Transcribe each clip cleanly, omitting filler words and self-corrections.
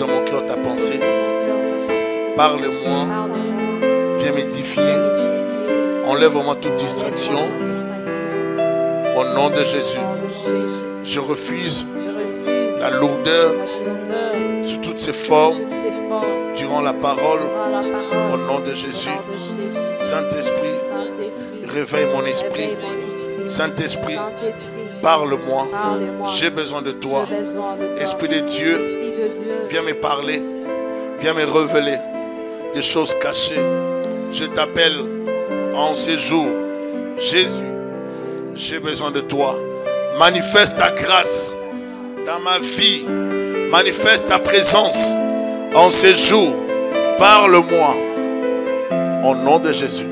dans mon cœur ta pensée. Parle-moi. Viens m'édifier. Enlève en moi toute distraction. Au nom de Jésus. Je refuse la lourdeur sous toutes ses formes durant la parole. Au nom de Jésus. Saint-Esprit, réveille mon esprit. Saint-Esprit, parle-moi. J'ai besoin de toi. Esprit de Dieu, viens me parler. Viens me révéler des choses cachées. Je t'appelle en ces jours. Jésus, j'ai besoin de toi. Manifeste ta grâce dans ma vie. Manifeste ta présence en ces jours. Parle-moi. Au nom de Jésus.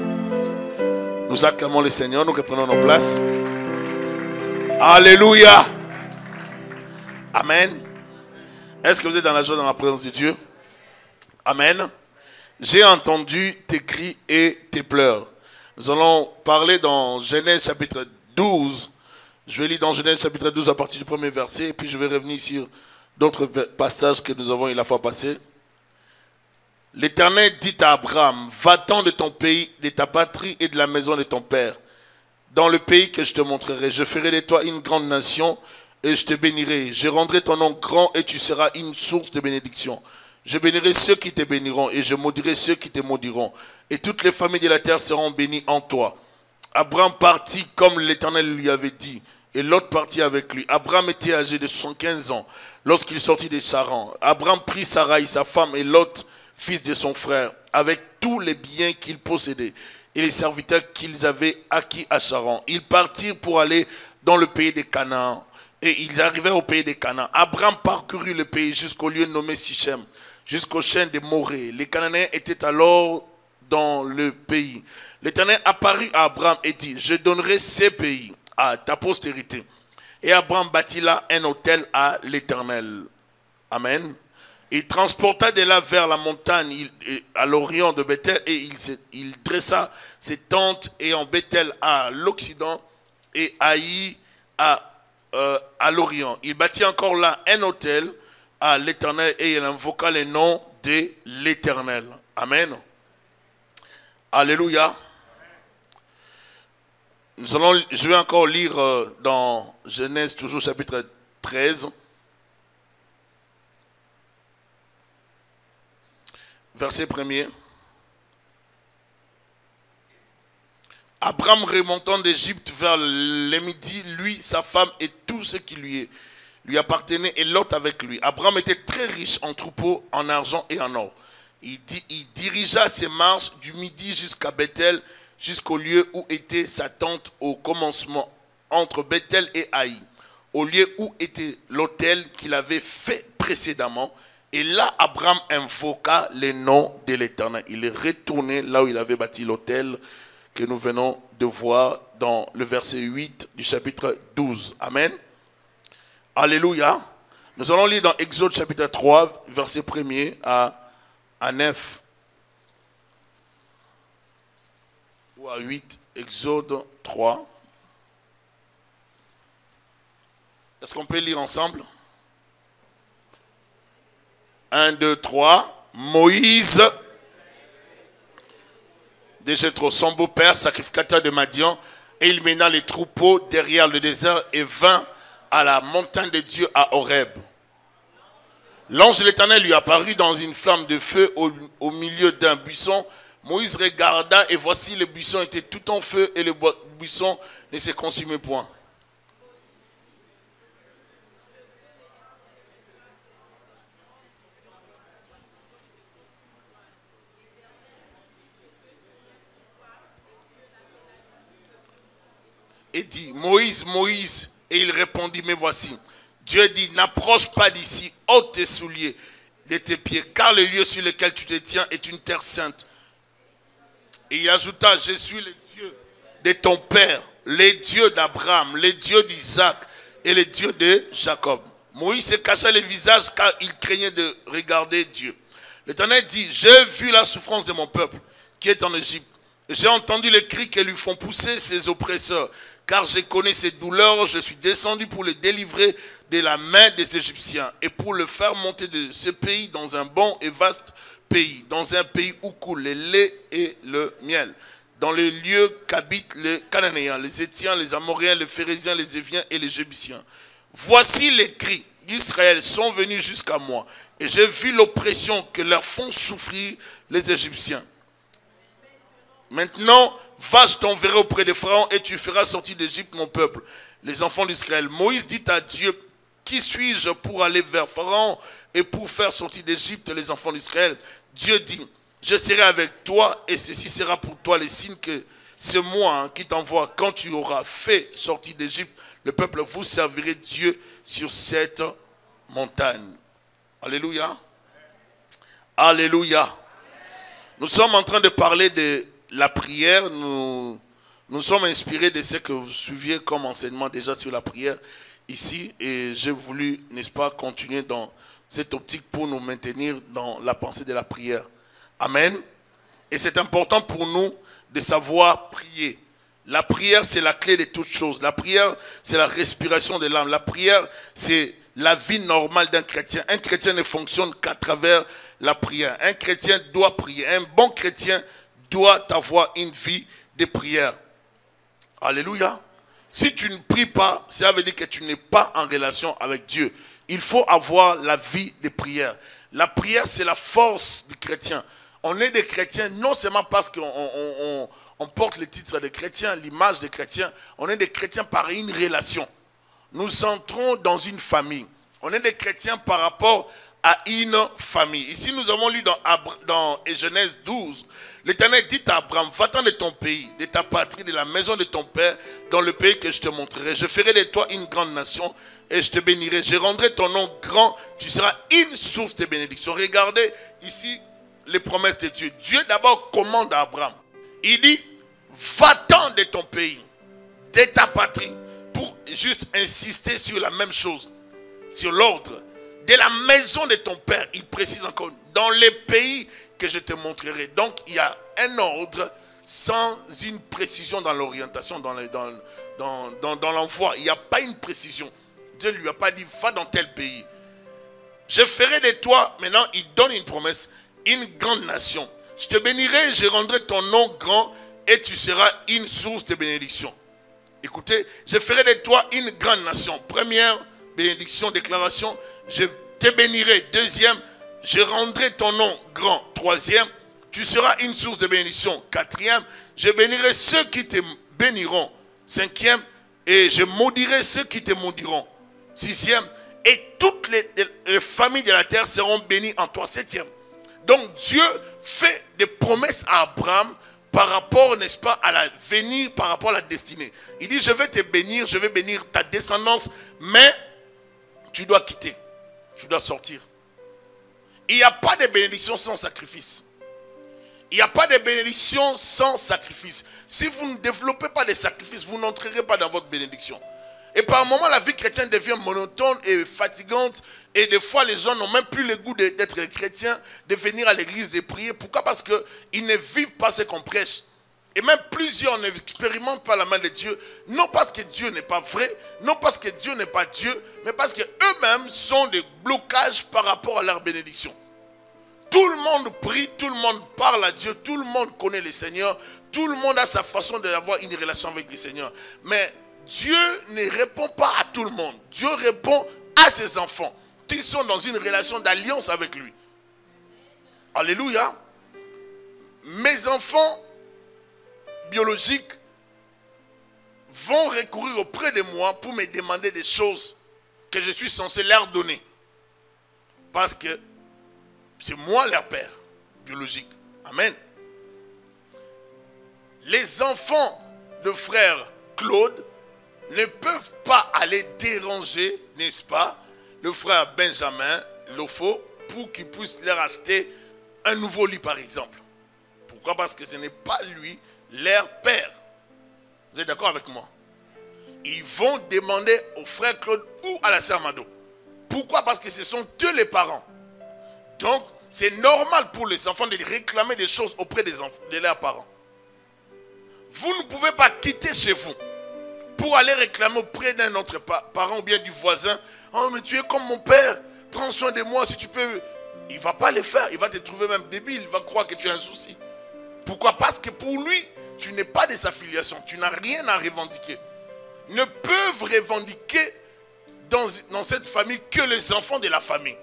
Nous acclamons le Seigneur. Nous reprenons nos places. Alléluia. Amen. Est-ce que vous êtes dans la joie, dans la présence de Dieu? Amen. J'ai entendu tes cris et tes pleurs. Nous allons parler dans Genèse chapitre 12. Je vais lire dans Genèse chapitre 12 à partir du premier verset. Et puis je vais revenir sur d'autres passages que nous avons eu la fois passée. L'Éternel dit à Abraham, va-t'en de ton pays, de ta patrie et de la maison de ton père, dans le pays que je te montrerai. Je ferai de toi une grande nation et je te bénirai. Je rendrai ton nom grand et tu seras une source de bénédiction. Je bénirai ceux qui te béniront et je maudirai ceux qui te maudiront. Et toutes les familles de la terre seront bénies en toi. Abraham partit comme l'Éternel lui avait dit. Et Lot partit avec lui. Abraham était âgé de 75 ans lorsqu'il sortit de Charan. Abraham prit Sarai, sa femme, et Lot, fils de son frère, avec tous les biens qu'ils possédaient et les serviteurs qu'ils avaient acquis à Charan. Ils partirent pour aller dans le pays des Canaan. Et ils arrivèrent au pays des Canaan. Abraham parcourut le pays jusqu'au lieu nommé Sichem, jusqu'au chêne de Morée. Les Cananéens étaient alors dans le pays. L'Éternel apparut à Abraham et dit, je donnerai ces pays à ta postérité. Et Abraham bâtit là un autel à l'Éternel. Amen. Il transporta de là vers la montagne à l'orient de Bethel et il dressa ses tentes et en Bethel à l'occident et Haï à l'orient. Il bâtit encore là un autel à l'Éternel et il invoqua le nom de l'Éternel. Amen. Alléluia. Je vais encore lire dans Genèse, toujours chapitre 13. Verset 1er. Abraham remontant d'Égypte vers le midi, lui, sa femme et tout ce qui lui appartenait et Lot avec lui. Abraham était très riche en troupeaux, en argent et en or. Il dirigea ses marches du midi jusqu'à Bethel, jusqu'au lieu où était sa tente au commencement, entre Bethel et Haï, au lieu où était l'autel qu'il avait fait précédemment. Et là, Abraham invoqua le nom de l'Éternel. Il est retourné là où il avait bâti l'autel que nous venons de voir dans le verset 8 du chapitre 12. Amen. Alléluia. Nous allons lire dans Exode chapitre 3, verset 1er à 9. Ou à 8. Exode 3. Est-ce qu'on peut lire ensemble? 1, 2, 3. Moïse de Jéthro, son beau-père, sacrificateur de Madian, et il mena les troupeaux derrière le désert et vint à la montagne de Dieu à Horeb. L'ange de l'Éternel lui apparut dans une flamme de feu au milieu d'un buisson. Moïse regarda et voici le buisson était tout en feu et le buisson ne se consumait point. Et dit, Moïse, Moïse. Et il répondit, mais voici. Dieu dit, n'approche pas d'ici, ôte tes souliers de tes pieds, car le lieu sur lequel tu te tiens est une terre sainte. Et il ajouta, je suis le Dieu de ton père, le Dieu d'Abraham, le Dieu d'Isaac et le Dieu de Jacob. Moïse se cacha le visage car il craignait de regarder Dieu. L'Éternel dit, j'ai vu la souffrance de mon peuple qui est en Égypte. J'ai entendu les cris que lui font pousser ses oppresseurs, car je connais ses douleurs, je suis descendu pour le délivrer de la main des Égyptiens et pour le faire monter de ce pays dans un bon et vaste pays, dans un pays où coule le lait et le miel, dans les lieux qu'habitent les Cananéens, les Hétiens, les Amoréens, les Phérésiens, les Éviens et les Jébusiens. Voici les cris d'Israël sont venus jusqu'à moi, et j'ai vu l'oppression que leur font souffrir les Égyptiens. Maintenant, va, je t'enverrai auprès de Pharaon et tu feras sortir d'Égypte mon peuple, les enfants d'Israël. Moïse dit à Dieu, qui suis-je pour aller vers Pharaon et pour faire sortir d'Égypte les enfants d'Israël? Dieu dit, je serai avec toi et ceci sera pour toi les signes que c'est moi qui t'envoie. Quand tu auras fait sortir d'Égypte le peuple, vous servirez Dieu sur cette montagne. Alléluia. Alléluia. Nous sommes en train de parler de la prière. Nous sommes inspirés de ce que vous suiviez comme enseignement déjà sur la prière ici. Et j'ai voulu, n'est-ce pas, continuer dans cette optique pour nous maintenir dans la pensée de la prière. Amen. Et c'est important pour nous de savoir prier. La prière, c'est la clé de toutes choses. La prière, c'est la respiration de l'âme. La prière, c'est la vie normale d'un chrétien. Un chrétien ne fonctionne qu'à travers la prière. Un chrétien doit prier. Un bon chrétien doit avoir une vie de prière. Alléluia. Si tu ne pries pas, ça veut dire que tu n'es pas en relation avec Dieu. Il faut avoir la vie de prière. La prière, c'est la force du chrétien. On est des chrétiens non seulement parce qu'on porte le titre de chrétien, l'image de chrétien. On est des chrétiens par une relation. Nous entrons dans une famille. On est des chrétiens par rapport à une famille. Ici, nous avons lu dans Genèse 12, l'Éternel dit à Abraham, va-t'en de ton pays, de ta patrie, de la maison de ton père, dans le pays que je te montrerai. Je ferai de toi une grande nation et je te bénirai. Je rendrai ton nom grand, tu seras une source de bénédiction. Regardez ici les promesses de Dieu. Dieu d'abord commande à Abraham. Il dit, va-t'en de ton pays, de ta patrie, pour juste insister sur la même chose, sur l'ordre. De la maison de ton père, il précise encore, dans les pays que je te montrerai. Donc, il y a un ordre sans une précision dans l'orientation, dans l'envoi. Il n'y a pas une précision. Dieu ne lui a pas dit, va dans tel pays. Je ferai de toi, maintenant, il donne une promesse, une grande nation. Je te bénirai, je rendrai ton nom grand et tu seras une source de bénédiction. Écoutez, je ferai de toi une grande nation. Première bénédiction, déclaration, je te bénirai. Deuxième, je rendrai ton nom grand. Troisième, tu seras une source de bénédiction. Quatrième, je bénirai ceux qui te béniront. Cinquième, et je maudirai ceux qui te maudiront. Sixième, et toutes les familles de la terre seront bénies en toi. Septième. Donc Dieu fait des promesses à Abraham par rapport, n'est-ce pas, à l'avenir, par rapport à la destinée. Il dit, je vais te bénir, je vais bénir ta descendance, mais tu dois quitter, tu dois sortir. Il n'y a pas de bénédiction sans sacrifice. Il n'y a pas de bénédiction sans sacrifice. Si vous ne développez pas de sacrifice, vous n'entrerez pas dans votre bénédiction. Et par moments, la vie chrétienne devient monotone et fatigante. Et des fois, les gens n'ont même plus le goût d'être chrétiens, de venir à l'église, de prier. Pourquoi? Parce qu'ils ne vivent pas ce qu'on prêche. Et même plusieurs n'expérimentent pas la main de Dieu. Non parce que Dieu n'est pas vrai, non parce que Dieu n'est pas Dieu, mais parce qu'eux-mêmes sont des blocages par rapport à leur bénédiction. Tout le monde prie, tout le monde parle à Dieu, tout le monde connaît le Seigneur, tout le monde a sa façon d'avoir une relation avec le Seigneur. Mais Dieu ne répond pas à tout le monde. Dieu répond à ses enfants qui sont dans une relation d'alliance avec lui. Alléluia. Mes enfants biologiques vont recourir auprès de moi pour me demander des choses que je suis censé leur donner. Parce que c'est moi leur père biologique. Amen. Les enfants de frère Claude ne peuvent pas aller déranger, n'est-ce pas, le frère Benjamin Lofo pour qu'il puisse leur acheter un nouveau lit par exemple. Pourquoi? Parce que ce n'est pas lui leur père. Vous êtes d'accord avec moi? Ils vont demander au frère Claude ou à la sœur Mado. Pourquoi? Parce que ce sont eux les parents. Donc, c'est normal pour les enfants de réclamer des choses auprès de leurs parents. Vous ne pouvez pas quitter chez vous pour aller réclamer auprès d'un autre parent ou bien du voisin. Oh, mais tu es comme mon père, prends soin de moi si tu peux. Il ne va pas le faire, il va te trouver même débile, il va croire que tu as un souci. Pourquoi? Parce que pour lui, tu n'es pas de sa filiation, tu n'as rien à revendiquer. Ne peuvent revendiquer dans cette famille que les enfants de la famille.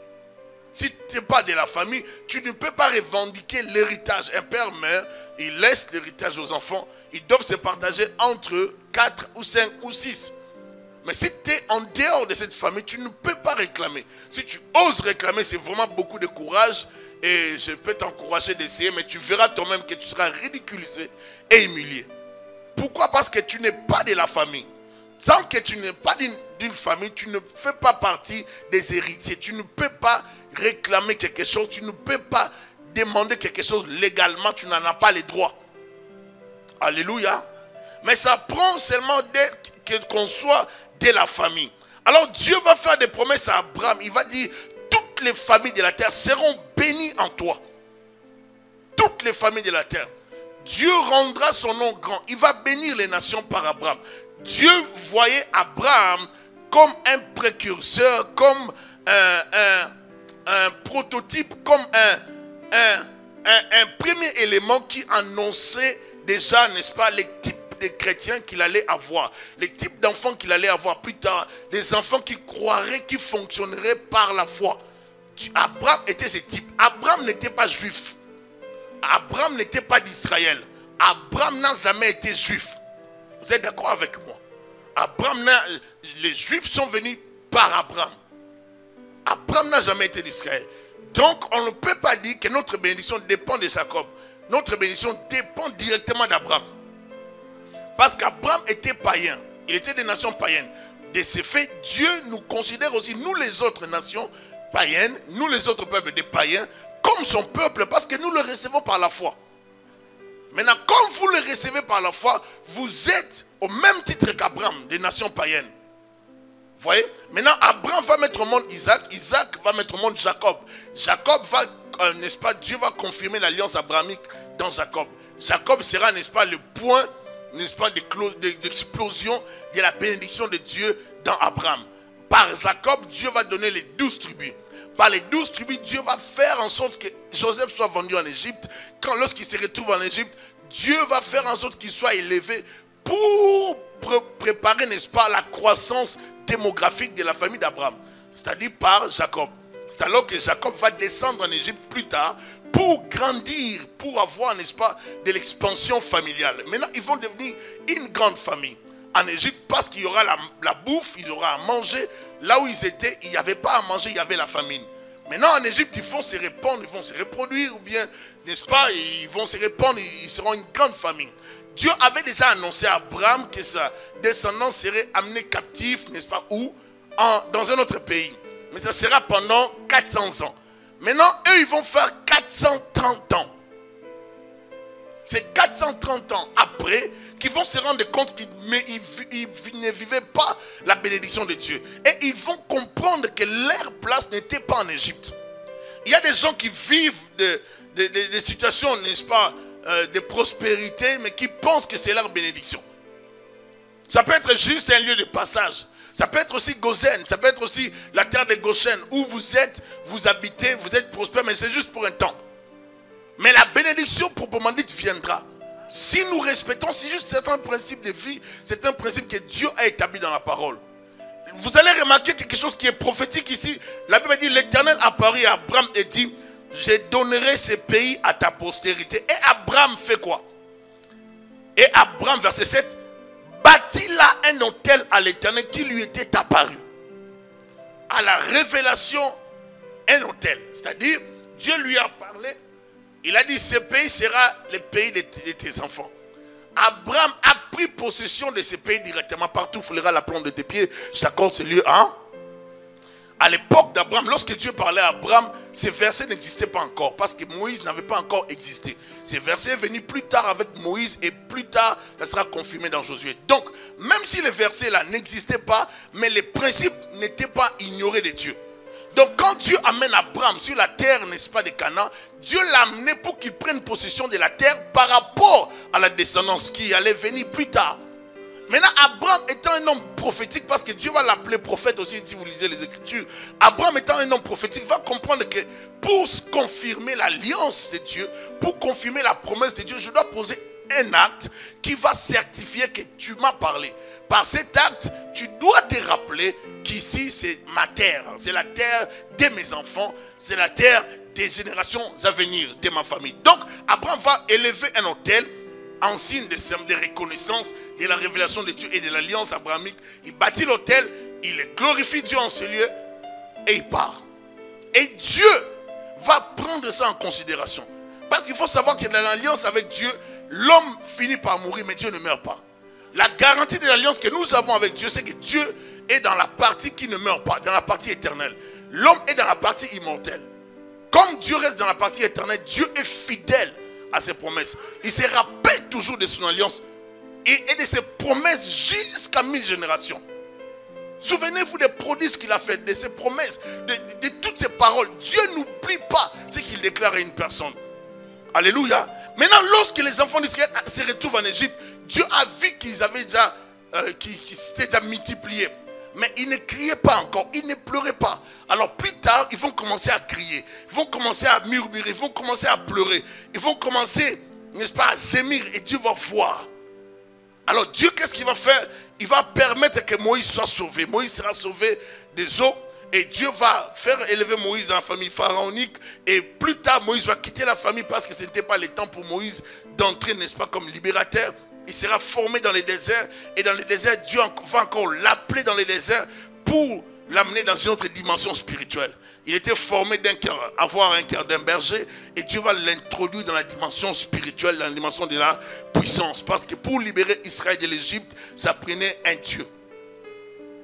Si tu n'es pas de la famille, tu ne peux pas revendiquer l'héritage. Un père meurt, il laisse l'héritage aux enfants. Ils doivent se partager entre 4 ou 5 ou 6. Mais si tu es en dehors de cette famille, tu ne peux pas réclamer. Si tu oses réclamer, c'est vraiment beaucoup de courage. Et je peux t'encourager d'essayer, mais tu verras toi-même que tu seras ridiculisé et humilié. Pourquoi? Parce que tu n'es pas de la famille. Tant que tu n'es pas d'une famille, tu ne fais pas partie des héritiers. Tu ne peux pas réclamer quelque chose. Tu ne peux pas demander quelque chose légalement. Tu n'en as pas les droits. Alléluia. Mais ça prend seulement qu'on soit de la famille. Alors Dieu va faire des promesses à Abraham. Il va dire, toutes les familles de la terre seront bénies en toi. Toutes les familles de la terre. Dieu rendra son nom grand. Il va bénir les nations par Abraham. Dieu voyait Abraham comme un précurseur, comme un prototype, comme un premier élément qui annonçait déjà, n'est-ce pas, les types de chrétiens qu'il allait avoir, les types d'enfants qu'il allait avoir plus tard, des enfants qui croiraient, qui fonctionneraient par la foi. Abraham était ce type. Abraham n'était pas juif. Abraham n'était pas d'Israël. Abraham n'a jamais été juif. Vous êtes d'accord avec moi? Les Juifs sont venus par Abraham. Abraham n'a jamais été d'Israël. Donc, on ne peut pas dire que notre bénédiction dépend de Jacob. Notre bénédiction dépend directement d'Abraham. Parce qu'Abraham était païen. Il était des nations païennes. De ce fait, Dieu nous considère aussi, nous les autres nations païennes, nous les autres peuples des païens, comme son peuple, parce que nous le recevons par la foi. Maintenant, comme vous le recevez par la foi, vous êtes au même titre qu'Abraham, des nations païennes. Vous voyez? Maintenant, Abraham va mettre au monde Isaac, Isaac va mettre au monde Jacob. Jacob va, n'est-ce pas, Dieu va confirmer l'alliance abrahamique dans Jacob. Jacob sera, n'est-ce pas, le point, n'est-ce pas, d'explosion de la bénédiction de Dieu dans Abraham. Par Jacob, Dieu va donner les 12 tribus. Par les 12 tribus, Dieu va faire en sorte que Joseph soit vendu en Égypte. Lorsqu'il se retrouve en Égypte, Dieu va faire en sorte qu'il soit élevé pour préparer, n'est-ce pas, la croissance démographique de la famille d'Abraham. C'est-à-dire par Jacob. C'est alors que Jacob va descendre en Égypte plus tard pour grandir, pour avoir, n'est-ce pas, de l'expansion familiale. Maintenant, ils vont devenir une grande famille en Égypte parce qu'il y aura la bouffe, il y aura à manger. Là où ils étaient, il n'y avait pas à manger, il y avait la famine. Maintenant, en Égypte, ils vont se répandre, ils vont se reproduire, ou bien, n'est-ce pas, ils vont se répandre, ils seront une grande famille. Dieu avait déjà annoncé à Abraham que sa descendance serait amenée captive, n'est-ce pas, où? Dans un autre pays. Mais ça sera pendant 400 ans. Maintenant, eux, ils vont faire 430 ans. C'est 430 ans après qu'ils vont se rendre compte qu'ils ne vivaient pas la bénédiction de Dieu. Et ils vont comprendre que leur place n'était pas en Égypte. Il y a des gens qui vivent des situations, n'est-ce pas, de prospérité, mais qui pensent que c'est leur bénédiction. Ça peut être juste un lieu de passage. Ça peut être aussi Gozen, ça peut être aussi la terre de Goshen, où vous êtes, vous habitez, vous êtes prospère, mais c'est juste pour un temps. Mais la bénédiction proprement dite viendra. Si nous respectons, c'est juste certains principes de vie, c'est un principe que Dieu a établi dans la parole. Vous allez remarquer quelque chose qui est prophétique ici. La Bible dit, l'Éternel apparut à Abraham et dit, je donnerai ce pays à ta postérité. Et Abraham fait quoi? Et Abraham, verset 7, bâtit là un autel à l'Éternel qui lui était apparu. À la révélation, un autel. C'est-à-dire, Dieu lui a parlé. Il a dit, ce pays sera le pays de tes enfants. Abraham a pris possession de ce pays directement. Partout foulera la plante de tes pieds. Je t'accorde ce lieu. À l'époque d'Abraham, lorsque Dieu parlait à Abraham, ces versets n'existaient pas encore. Parce que Moïse n'avait pas encore existé. Ces versets sont venus plus tard avec Moïse. Et plus tard, ça sera confirmé dans Josué. Donc, même si les versets là n'existaient pas, mais les principes n'étaient pas ignorés de Dieu. Donc quand Dieu amène Abraham sur la terre, n'est-ce pas, de Canaan, Dieu l'a amené pour qu'il prenne possession de la terre par rapport à la descendance qui allait venir plus tard. Maintenant, Abraham étant un homme prophétique, parce que Dieu va l'appeler prophète aussi si vous lisez les Écritures. Abraham étant un homme prophétique va comprendre que pour confirmer l'alliance de Dieu, pour confirmer la promesse de Dieu, je dois poser un acte qui va certifier que tu m'as parlé. Par cet acte, tu dois te rappeler qu'ici c'est ma terre, c'est la terre de mes enfants, c'est la terre des générations à venir, de ma famille. Donc, Abraham va élever un autel en signe de reconnaissance de la révélation de Dieu et de l'alliance abrahamique. Il bâtit l'autel, il glorifie Dieu en ce lieu et il part. Et Dieu va prendre ça en considération. Parce qu'il faut savoir que dans l'alliance avec Dieu, l'homme finit par mourir, mais Dieu ne meurt pas. La garantie de l'alliance que nous avons avec Dieu, c'est que Dieu est dans la partie qui ne meurt pas, dans la partie éternelle. L'homme est dans la partie immortelle. Comme Dieu reste dans la partie éternelle, Dieu est fidèle à ses promesses. Il se rappelle toujours de son alliance et de ses promesses jusqu'à 1000 générations. Souvenez-vous des prodiges qu'il a fait, de ses promesses, de toutes ses paroles. Dieu n'oublie pas ce qu'il déclare à une personne. Alléluia. Maintenant, lorsque les enfants d'Israël se retrouvent en Égypte, Dieu a vu qu'ils avaient déjà, qu'ils s'étaient déjà multipliés. Mais ils ne criaient pas encore, ils ne pleuraient pas. Alors plus tard, ils vont commencer à crier, ils vont commencer à murmurer, ils vont commencer à pleurer, ils vont commencer, n'est-ce pas, à gémir et Dieu va voir. Alors Dieu, qu'est-ce qu'il va faire? Il va permettre que Moïse soit sauvé. Moïse sera sauvé des eaux et Dieu va faire élever Moïse dans la famille pharaonique. Et plus tard, Moïse va quitter la famille parce que ce n'était pas le temps pour Moïse d'entrer, n'est-ce pas, comme libérateur. Il sera formé dans les déserts. Et dans les déserts, Dieu va encore l'appeler dans les déserts pour l'amener dans une autre dimension spirituelle. Il était formé d'un cœur, avoir un cœur d'un berger. Et Dieu va l'introduire dans la dimension spirituelle, dans la dimension de la puissance. Parce que pour libérer Israël de l'Égypte, ça prenait un Dieu.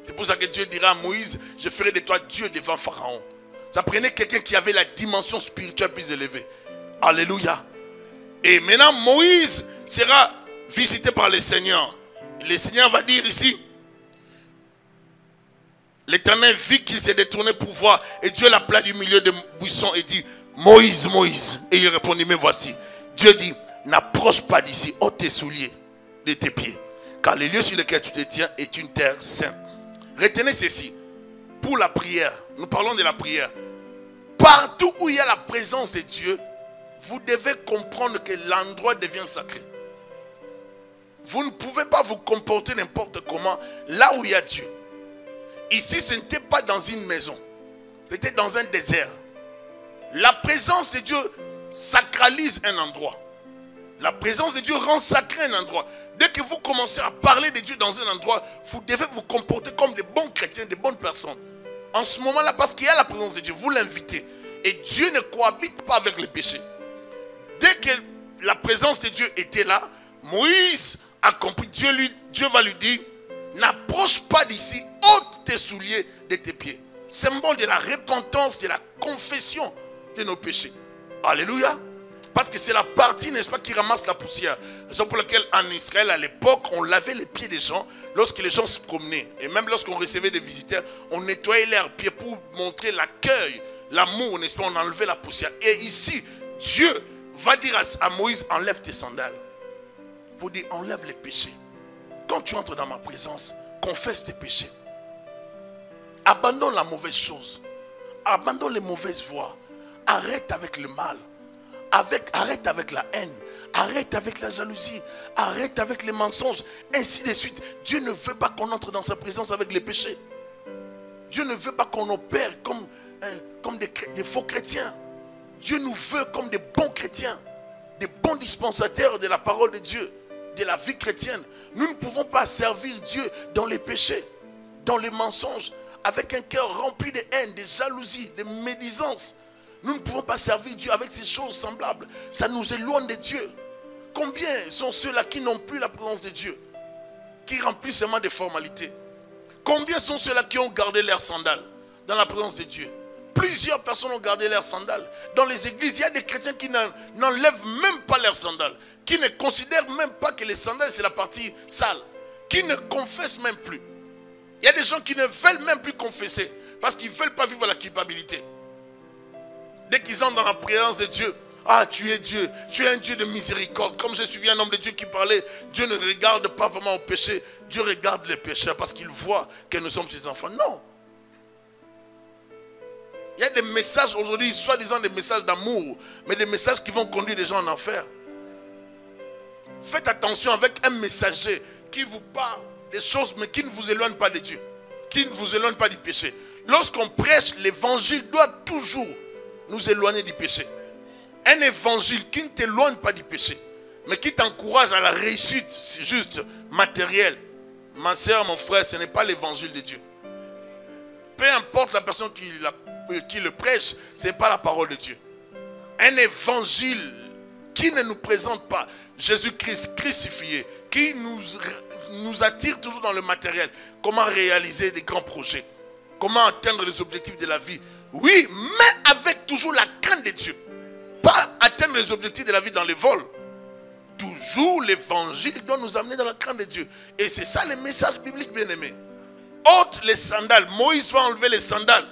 C'est pour ça que Dieu dira à Moïse, je ferai de toi Dieu devant Pharaon. Ça prenait quelqu'un qui avait la dimension spirituelle plus élevée. Alléluia. Et maintenant, Moïse sera visité par le Seigneur. Le Seigneur va dire ici, l'Éternel vit qu'il s'est détourné pour voir. Et Dieu l'appela du milieu des buissons et dit, Moïse, Moïse. Et il répondit, mais voici. Dieu dit, n'approche pas d'ici, ôte tes souliers de tes pieds. Car le lieu sur lequel tu te tiens est une terre sainte. Retenez ceci. Pour la prière, nous parlons de la prière. Partout où il y a la présence de Dieu, vous devez comprendre que l'endroit devient sacré. Vous ne pouvez pas vous comporter n'importe comment là où il y a Dieu. Ici, ce n'était pas dans une maison. C'était dans un désert. La présence de Dieu sacralise un endroit. La présence de Dieu rend sacré un endroit. Dès que vous commencez à parler de Dieu dans un endroit, vous devez vous comporter comme des bons chrétiens, des bonnes personnes. En ce moment-là, parce qu'il y a la présence de Dieu, vous l'invitez. Et Dieu ne cohabite pas avec le péché. Dès que la présence de Dieu était là, Moïse a compris. Dieu va lui dire, n'approche pas d'ici, ôte tes souliers de tes pieds. Symbole de la repentance, de la confession de nos péchés. Alléluia. Parce que c'est la partie, n'est-ce pas, qui ramasse la poussière. Raison pour laquelle en Israël, à l'époque, on lavait les pieds des gens lorsque les gens se promenaient. Et même lorsqu'on recevait des visiteurs, on nettoyait leurs pieds pour montrer l'accueil, l'amour, n'est-ce pas, on enlevait la poussière. Et ici, Dieu va dire à Moïse, enlève tes sandales. Pour dire, enlève les péchés. Quand tu entres dans ma présence, confesse tes péchés. Abandonne la mauvaise chose. Abandonne les mauvaises voies. Arrête avec le mal. Arrête avec la haine. Arrête avec la jalousie. Arrête avec les mensonges. Ainsi de suite. Dieu ne veut pas qu'on entre dans sa présence avec les péchés. Dieu ne veut pas qu'on opère comme des faux chrétiens. Dieu nous veut comme des bons chrétiens. Des bons dispensateurs de la parole de Dieu. De la vie chrétienne. Nous ne pouvons pas servir Dieu dans les péchés. Dans les mensonges. Avec un cœur rempli de haine, de jalousie, de médisance. Nous ne pouvons pas servir Dieu avec ces choses semblables. Ça nous éloigne de Dieu. Combien sont ceux-là qui n'ont plus la présence de Dieu? Qui remplissent seulement des formalités? Combien sont ceux-là qui ont gardé leurs sandales dans la présence de Dieu? Plusieurs personnes ont gardé leurs sandales. Dans les églises, il y a des chrétiens qui n'enlèvent même pas leurs sandales. Qui ne considèrent même pas que les sandales c'est la partie sale. Qui ne confessent même plus. Il y a des gens qui ne veulent même plus confesser. Parce qu'ils ne veulent pas vivre la culpabilité. Dès qu'ils entrent dans la présence de Dieu, Ah, tu es Dieu, tu es un Dieu de miséricorde. Comme j'ai suivi un homme de Dieu qui parlait, Dieu ne regarde pas vraiment au péché, Dieu regarde les pécheurs parce qu'il voit que nous sommes ses enfants. Non. Il y a des messages aujourd'hui, soi-disant des messages d'amour, mais des messages qui vont conduire les gens en enfer. Faites attention avec un messager qui vous parle des choses, mais qui ne vous éloigne pas de Dieu, qui ne vous éloigne pas du péché. Lorsqu'on prêche, l'évangile doit toujours nous éloigner du péché. Un évangile qui ne t'éloigne pas du péché, mais qui t'encourage à la réussite, c'est juste matériel. Ma soeur, mon frère, ce n'est pas l'évangile de Dieu. Peu importe la personne qui le prêche, ce n'est pas la parole de Dieu. Un évangile qui ne nous présente pas Jésus-Christ crucifié, qui nous attire toujours dans le matériel. Comment réaliser des grands projets, comment atteindre les objectifs de la vie. Oui, mais avec toujours la crainte de Dieu. Pas atteindre les objectifs de la vie dans les vols. Toujours l'évangile doit nous amener dans la crainte de Dieu. Et c'est ça le message biblique, bien-aimé. Ôte les sandales. Moïse va enlever les sandales.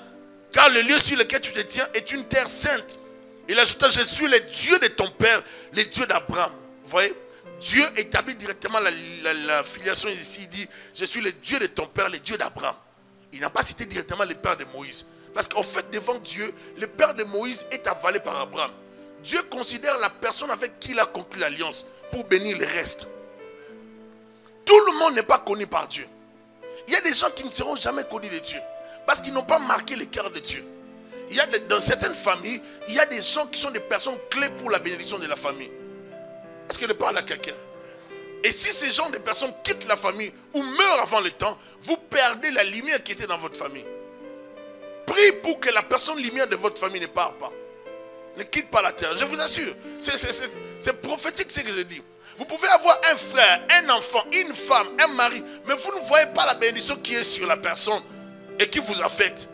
Car le lieu sur lequel tu te tiens est une terre sainte. Il ajouta, je suis le Dieu de ton père, le Dieu d'Abraham. Vous voyez, Dieu établit directement la filiation ici. Il dit, je suis le Dieu de ton père, le Dieu d'Abraham. Il n'a pas cité directement le père de Moïse. Parce qu'en fait, devant Dieu, le père de Moïse est avalé par Abraham. Dieu considère la personne avec qui il a conclu l'alliance pour bénir le reste. Tout le monde n'est pas connu par Dieu. Il y a des gens qui ne seront jamais connus de Dieu. Parce qu'ils n'ont pas marqué le cœur de Dieu. Il y a dans certaines familles, il y a des gens qui sont des personnes clés pour la bénédiction de la famille. Est-ce que je parle à quelqu'un? Et si ces gens, des personnes quittent la famille ou meurent avant le temps, vous perdez la lumière qui était dans votre famille. Prie pour que la personne lumière de votre famille ne parte pas. Ne quitte pas la terre. Je vous assure. C'est prophétique ce que je dis. Vous pouvez avoir un frère, un enfant, une femme, un mari, mais vous ne voyez pas la bénédiction qui est sur la personne et qui vous affecte.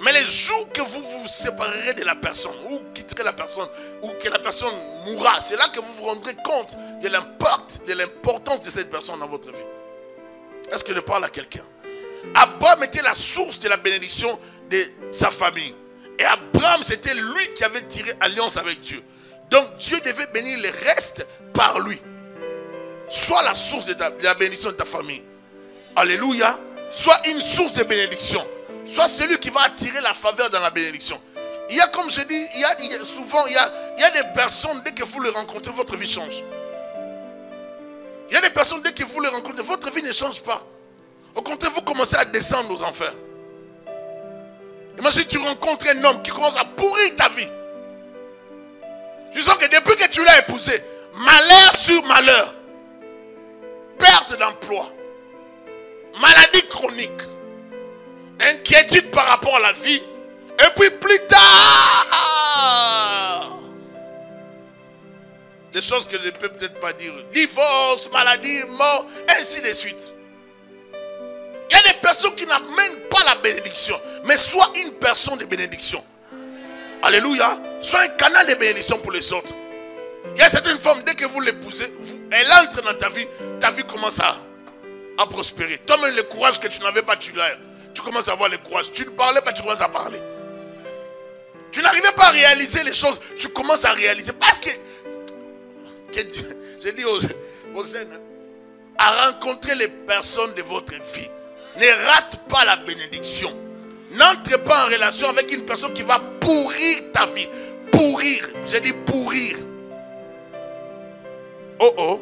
Mais les jours que vous vous séparerez de la personne, ou quitterez la personne, ou que la personne mourra, c'est là que vous vous rendrez compte de l'impact, de l'importance de cette personne dans votre vie. Est-ce que je parle à quelqu'un? Abraham était la source de la bénédiction de sa famille. Et Abraham, c'était lui qui avait tiré alliance avec Dieu. Donc Dieu devait bénir le reste par lui. Sois la source de la bénédiction de ta famille. Alléluia. Sois une source de bénédiction. Sois celui qui va attirer la faveur dans la bénédiction. Il y a, comme je dis, souvent, il y a des personnes, dès que vous les rencontrez, votre vie change. Il y a des personnes, dès que vous les rencontrez, votre vie ne change pas. Au contraire, vous commencez à descendre aux enfers. Imagine, tu rencontres un homme qui commence à pourrir ta vie. Tu sens que depuis que tu l'as épousé, malheur sur malheur, perte d'emploi, maladie chronique, inquiétude par rapport à la vie, et puis plus tard, des choses que je ne peux peut-être pas dire, divorce, maladie, mort, ainsi de suite. Il y a des personnes qui n'amènent pas la bénédiction, mais sois une personne de bénédiction. Alléluia. Sois un canal de bénédiction pour les autres. Il y a certaines femmes, dès que vous l'épousez, elle entre dans ta vie commence à prospérer. Toi-même, le courage que tu n'avais pas, tu l'as. Tu commences à avoir le courage. Tu ne parlais pas, tu commences à parler. Tu n'arrivais pas à réaliser les choses, tu commences à réaliser. Parce que j'ai dit aux jeunes, à rencontrer les personnes de votre vie. Ne rate pas la bénédiction. N'entre pas en relation avec une personne qui va pourrir ta vie. Pourrir. J'ai dit pourrir. Oh oh.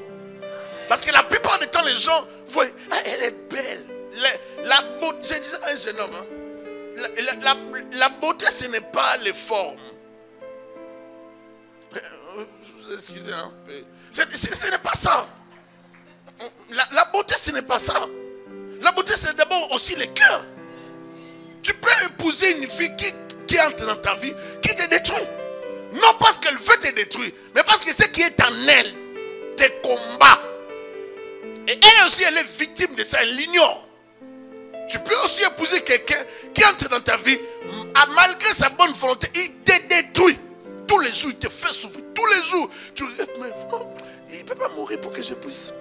Parce que la plupart du temps, les gens voient, ah, elle est belle. La beauté, je disais à un jeune homme, hein, la beauté, ce n'est pas les formes. Excusez un peu. Ce n'est pas ça. La beauté, ce n'est pas ça. La beauté, c'est d'abord aussi le cœur. Tu peux épouser une fille qui entre dans ta vie, qui te détruit. Non parce qu'elle veut te détruire, mais parce que ce qui est en elle te combat. Et elle aussi, elle est victime de ça, elle l'ignore. Tu peux aussi épouser quelqu'un qui entre dans ta vie, malgré sa bonne volonté, il te détruit. Tous les jours, il te fait souffrir. Tous les jours, tu regardes, mais il ne peut pas mourir pour que je puisse.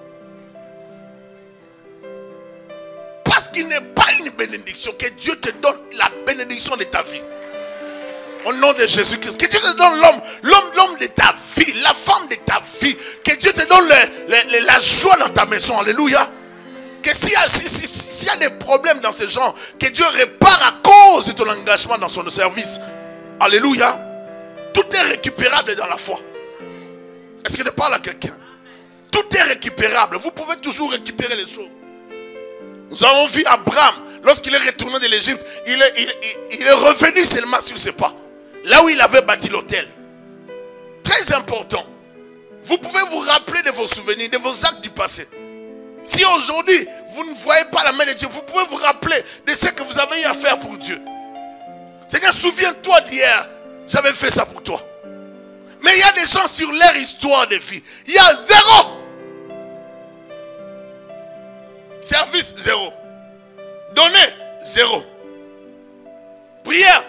Parce qu'il n'est pas une bénédiction, que Dieu te donne la bénédiction de ta vie. Au nom de Jésus-Christ. Que Dieu te donne l'homme de ta vie, la femme de ta vie. Que Dieu te donne la joie dans ta maison. Alléluia. Que s'il y a des problèmes dans ce genre, que Dieu répare à cause de ton engagement dans son service. Alléluia. Tout est récupérable dans la foi. Est-ce que je parle à quelqu'un? Tout est récupérable. Vous pouvez toujours récupérer les choses. Nous avons vu Abraham, lorsqu'il est retourné de l'Égypte, il est revenu seulement sur ses pas. Là où il avait bâti l'autel. Très important. Vous pouvez vous rappeler de vos souvenirs, de vos actes du passé. Si aujourd'hui, vous ne voyez pas la main de Dieu, vous pouvez vous rappeler de ce que vous avez eu à faire pour Dieu. Seigneur, souviens-toi d'hier, j'avais fait ça pour toi. Mais il y a des gens sur leur histoire de vie. Il y a 0. Service 0. Donner 0. Prière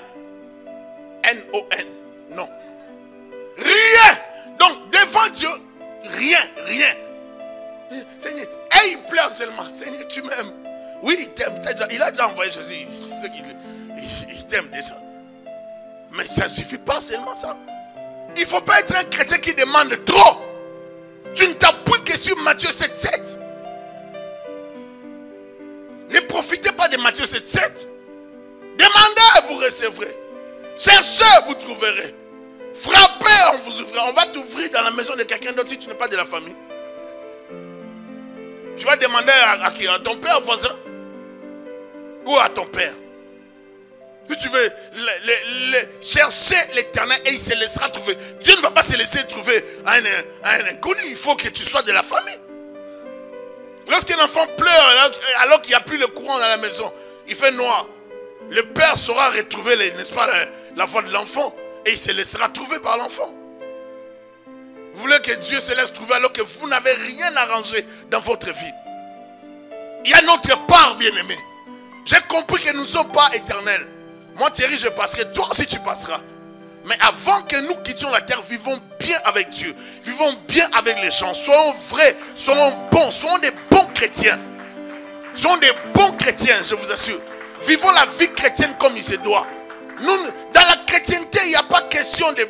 N-O-N. Non. Rien. Donc devant Dieu, rien. Seigneur, et il pleure seulement. Seigneur, tu m'aimes. Oui, il t'aime. Il a déjà envoyé Jésus. Il t'aime déjà. Mais ça ne suffit pas seulement ça. Il ne faut pas être un chrétien qui demande trop. Tu ne t'appuies que sur Matthieu 7,7. Ne profitez pas de Matthieu 7,7. Demandez, vous recevrez. Cherchez, vous trouverez. Frappez, on vous ouvrira. On va t'ouvrir dans la maison de quelqu'un d'autre si tu n'es pas de la famille. Tu vas demander à qui? À ton père voisin? Ou à ton père? Si tu veux chercher l'éternel et il se laissera trouver. Dieu ne va pas se laisser trouver à un inconnu. Il faut que tu sois de la famille. Lorsqu'un enfant pleure alors qu'il n'y a plus le courant dans la maison, il fait noir. Le père saura retrouver, n'est-ce pas, la voix de l'enfant et il se laissera trouver par l'enfant. Vous voulez que Dieu se laisse trouver alors que vous n'avez rien arrangé dans votre vie. Il y a notre part, bien-aimé. J'ai compris que nous ne sommes pas éternels. Moi, Thierry, je passerai. Toi aussi, tu passeras. Mais avant que nous quittions la terre, vivons bien avec Dieu. Vivons bien avec les gens. Soyons vrais, soyons bons, soyons des bons chrétiens. Soyons des bons chrétiens, je vous assure. Vivons la vie chrétienne comme il se doit. Nous, dans la chrétienté, il n'y a pas question des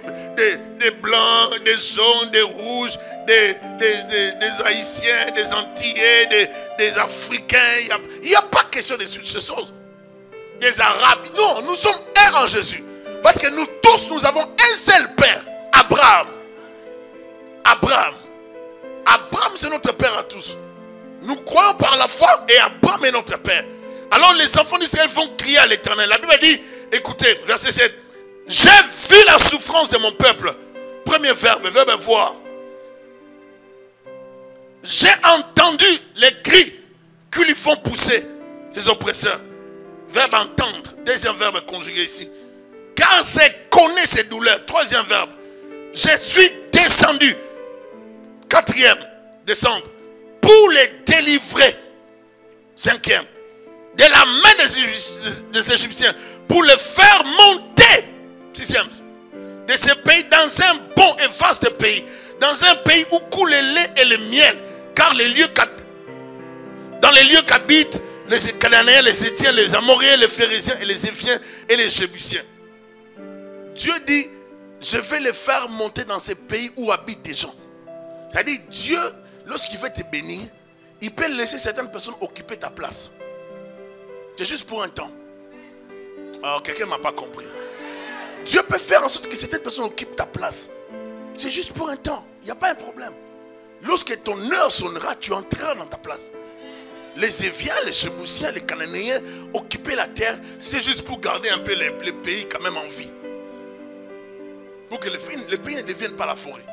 blancs, des jaunes, des rouges, des haïtiens, des antillais, des africains. Il n'y a pas question de ces choses. Des arabes. Non, nous sommes un en Jésus. Parce que nous tous, nous avons un seul père. Abraham. Abraham, c'est notre père à tous. Nous croyons par la foi et Abraham est notre père. Alors les enfants d'Israël vont crier à l'Éternel. La Bible dit, écoutez, verset 7. J'ai vu la souffrance de mon peuple. Premier verbe voir. J'ai entendu les cris qui lui font pousser ses oppresseurs. Verbe entendre. Deuxième verbe conjugué ici. Car je connais ses douleurs. Troisième verbe. Je suis descendu. Quatrième, descendre. Pour les délivrer. Cinquième. De la main des Égyptiens. Pour les faire monter. Sixième. De ce pays dans un bon et vaste pays. Dans un pays où coule le lait et le miel. Car dans les lieux qu'habitent les Cananéens, les Étiens, les Amoréens, les Phérésiens et les Éphiens et les Jébusiens. Dieu dit, je vais les faire monter dans ces pays où habitent des gens. C'est-à-dire, Dieu, lorsqu'il veut te bénir, il peut laisser certaines personnes occuper ta place. C'est juste pour un temps. Alors, quelqu'un ne m'a pas compris. Dieu peut faire en sorte que certaines personnes occupent ta place. C'est juste pour un temps. Il n'y a pas un problème. Lorsque ton heure sonnera, tu entreras dans ta place. Les Éviens, les Jébusiens, les Cananéens occupaient la terre. C'était juste pour garder un peu les pays quand même en vie. Pour que les pays ne deviennent pas la forêt.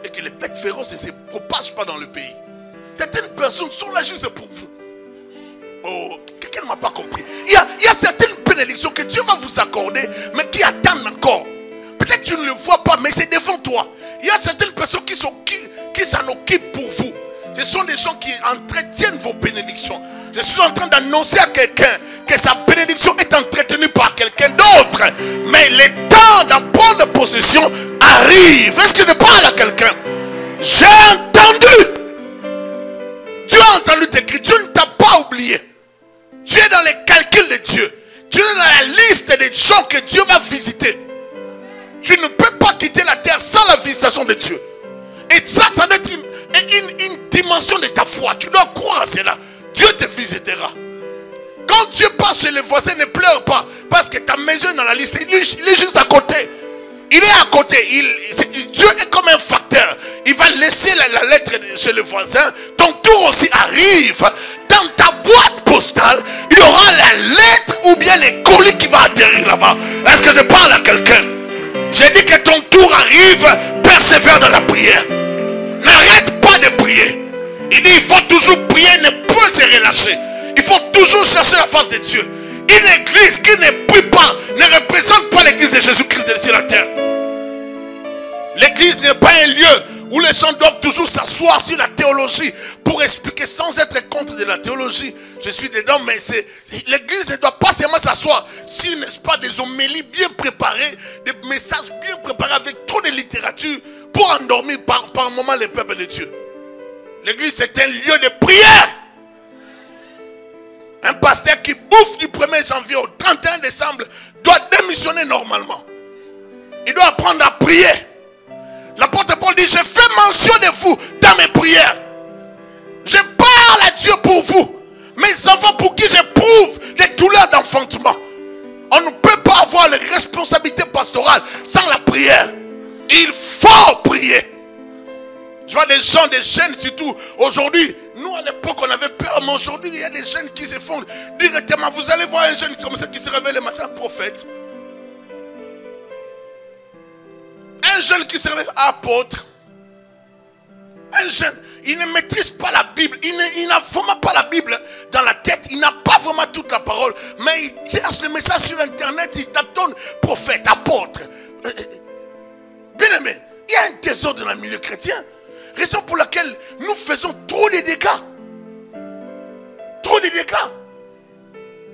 Et que les bêtes féroces ne se propagent pas dans le pays. Certaines personnes sont là juste pour vous. Oh, quelqu'un ne m'a pas compris. Il y a certaines bénédictions que Dieu va vous accorder, mais qui attendent encore. Peut-être que tu ne le vois pas, mais c'est devant toi. Il y a certaines personnes qui s'en occupent pour vous. Ce sont des gens qui entretiennent vos bénédictions. Je suis en train d'annoncer à quelqu'un que sa bénédiction est entretenue par quelqu'un d'autre. Mais le temps d'en prendre possession arrive. Est-ce que je parle à quelqu'un? J'ai entendu. Dieu a entendu tes cris. Dieu ne t'a pas oublié. Tu es dans les calculs de Dieu. Tu es dans la liste des gens que Dieu va visiter. Tu ne peux pas quitter la terre sans la visitation de Dieu. Et ça doit être une dimension de ta foi. Tu dois croire à cela. Dieu te visitera. Quand Dieu passe chez les voisins, ne pleure pas. Parce que ta maison est dans la liste. Il est juste à côté. Il est à côté. Dieu est comme un facteur. Il va laisser la lettre chez le voisin. Ton tour aussi arrive. Dans ta boîte postale, il y aura la lettre ou bien les colis qui vont atterrir là-bas. Est-ce que je parle à quelqu'un? J'ai dit que ton tour arrive. Persévère dans la prière. N'arrête pas de prier. Il dit il faut toujours prier, ne peut se relâcher. Il faut toujours chercher la face de Dieu. Une église qui ne prie pas ne représente pas l'église de Jésus-Christ de sur la terre. L'église n'est pas un lieu où les gens doivent toujours s'asseoir sur la théologie pour expliquer sans être contre de la théologie. Je suis dedans, mais l'église ne doit pas seulement s'asseoir sur, n'est-ce pas, des homélies bien préparées, des messages bien préparés avec trop de littérature pour endormir par moment les peuples de Dieu. L'église, c'est un lieu de prière. Un pasteur qui bouffe du 1er janvier au 31 décembre doit démissionner normalement. Il doit apprendre à prier. L'apôtre Paul dit, je fais mention de vous dans mes prières. Je parle à Dieu pour vous. Mes enfants pour qui j'éprouve des douleurs d'enfantement. On ne peut pas avoir les responsabilités pastorales sans la prière. Il faut prier. Je vois des gens, des jeunes surtout. Aujourd'hui, nous à l'époque on avait peur, mais aujourd'hui il y a des jeunes qui se font directement. Vous allez voir un jeune comme ça qui se réveille le matin, prophète. Un jeune qui se réveille apôtre. Un jeune, il ne maîtrise pas la Bible. Il n'a vraiment pas la Bible dans la tête. Il n'a pas vraiment toute la parole. Mais il cherche le message sur internet. Il t'attend prophète, apôtre. Bien aimé, il y a un désordre dans le milieu chrétien. Raison pour laquelle nous faisons trop de dégâts. Trop de dégâts.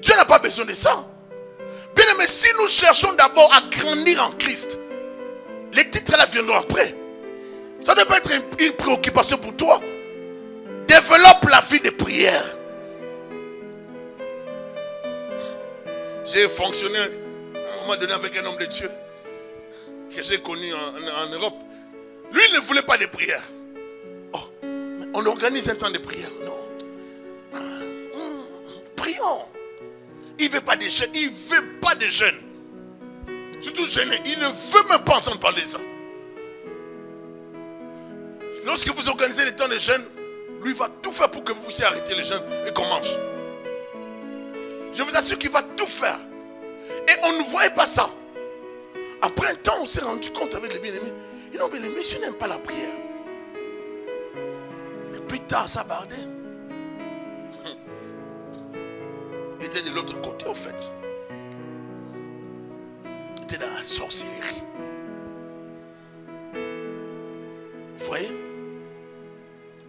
Dieu n'a pas besoin de ça. Bien aimé, si nous cherchons d'abord à grandir en Christ, les titres là viendront après. Ça ne doit pas être une préoccupation pour toi. Développe la vie de prière. J'ai fonctionné à un moment donné avec un homme de Dieu que j'ai connu en Europe. Lui, il ne voulait pas de prière. Oh, mais on organise un temps de prière. Non. Prions. Il ne veut pas de jeunes. Il ne veut pas de jeunes. Surtout jeune. Il ne veut même pas entendre parler de ça. Lorsque vous organisez les temps de jeûne, lui va tout faire pour que vous puissiez arrêter les jeûnes et qu'on mange. Je vous assure qu'il va tout faire. Et on ne voyait pas ça. Après un temps, on s'est rendu compte avec les bien-aimés. Et non, mais les messieurs n'aiment pas la prière. Et plus tard, ça bardait. Il était de l'autre côté, au fait. Il était dans la sorcellerie. Vous voyez?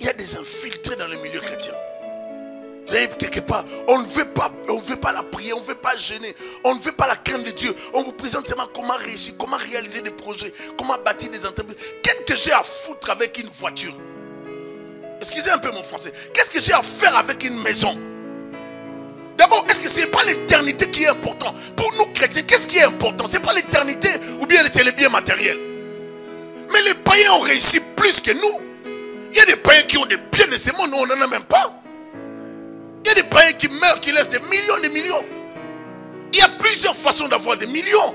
Il y a des infiltrés dans le milieu chrétien. Vous voyez, quelque part, on ne veut pas la prière, on ne veut pas jeûner, on ne veut pas la crainte de Dieu. On vous présente seulement comment réussir, comment réaliser des projets, comment bâtir des entreprises. Qu'est-ce que j'ai à foutre avec une voiture? Excusez un peu mon français. Qu'est-ce que j'ai à faire avec une maison? D'abord, est-ce que ce n'est pas l'éternité qui est important? Pour nous chrétiens, qu'est-ce qui est important? Ce n'est pas l'éternité ou bien c'est les biens matériels. Mais les païens ont réussi plus que nous. Il y a des païens qui ont des biens de ce monde, nous on n'en a même pas. Il y a des païens qui meurent, qui laissent des millions. Il y a plusieurs façons d'avoir des millions.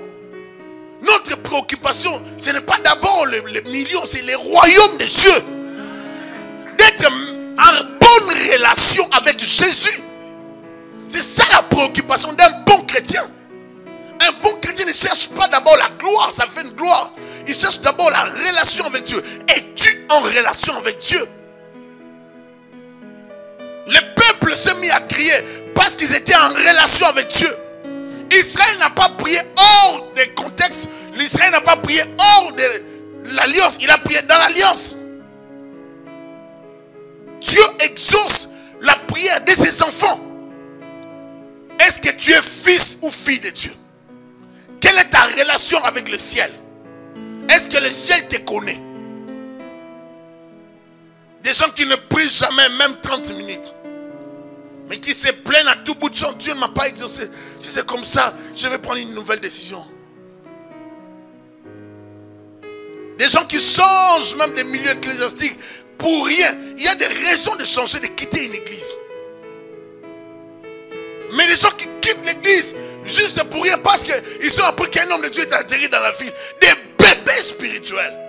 Notre préoccupation, ce n'est pas d'abord les millions, c'est les royaumes des cieux. D'être en bonne relation avec Jésus. C'est ça la préoccupation d'un bon chrétien. Un bon chrétien ne cherche pas d'abord la gloire, ça fait une gloire. Il cherche d'abord la relation avec Dieu. Es-tu en relation avec Dieu? Le peuple s'est mis à crier parce qu'ils étaient en relation avec Dieu. Israël n'a pas prié hors des contextes. L'Israël n'a pas prié hors de l'alliance. Il a prié dans l'alliance. Dieu exauce la prière de ses enfants. Est-ce que tu es fils ou fille de Dieu? Quelle est ta relation avec le ciel? Est-ce que le ciel te connaît? Des gens qui ne prient jamais, même 30 minutes. mais qui se plaignent à tout bout de champ. Dieu ne m'a pas exaucé. Si c'est comme ça, je vais prendre une nouvelle décision. Des gens qui changent même des milieux ecclésiastiques pour rien. Il y a des raisons de changer, de quitter une église. Mais les gens qui quittent l'église juste pour rien parce qu'ils sont appris qu'un homme de Dieu est atterri dans la ville. Des bébés spirituels.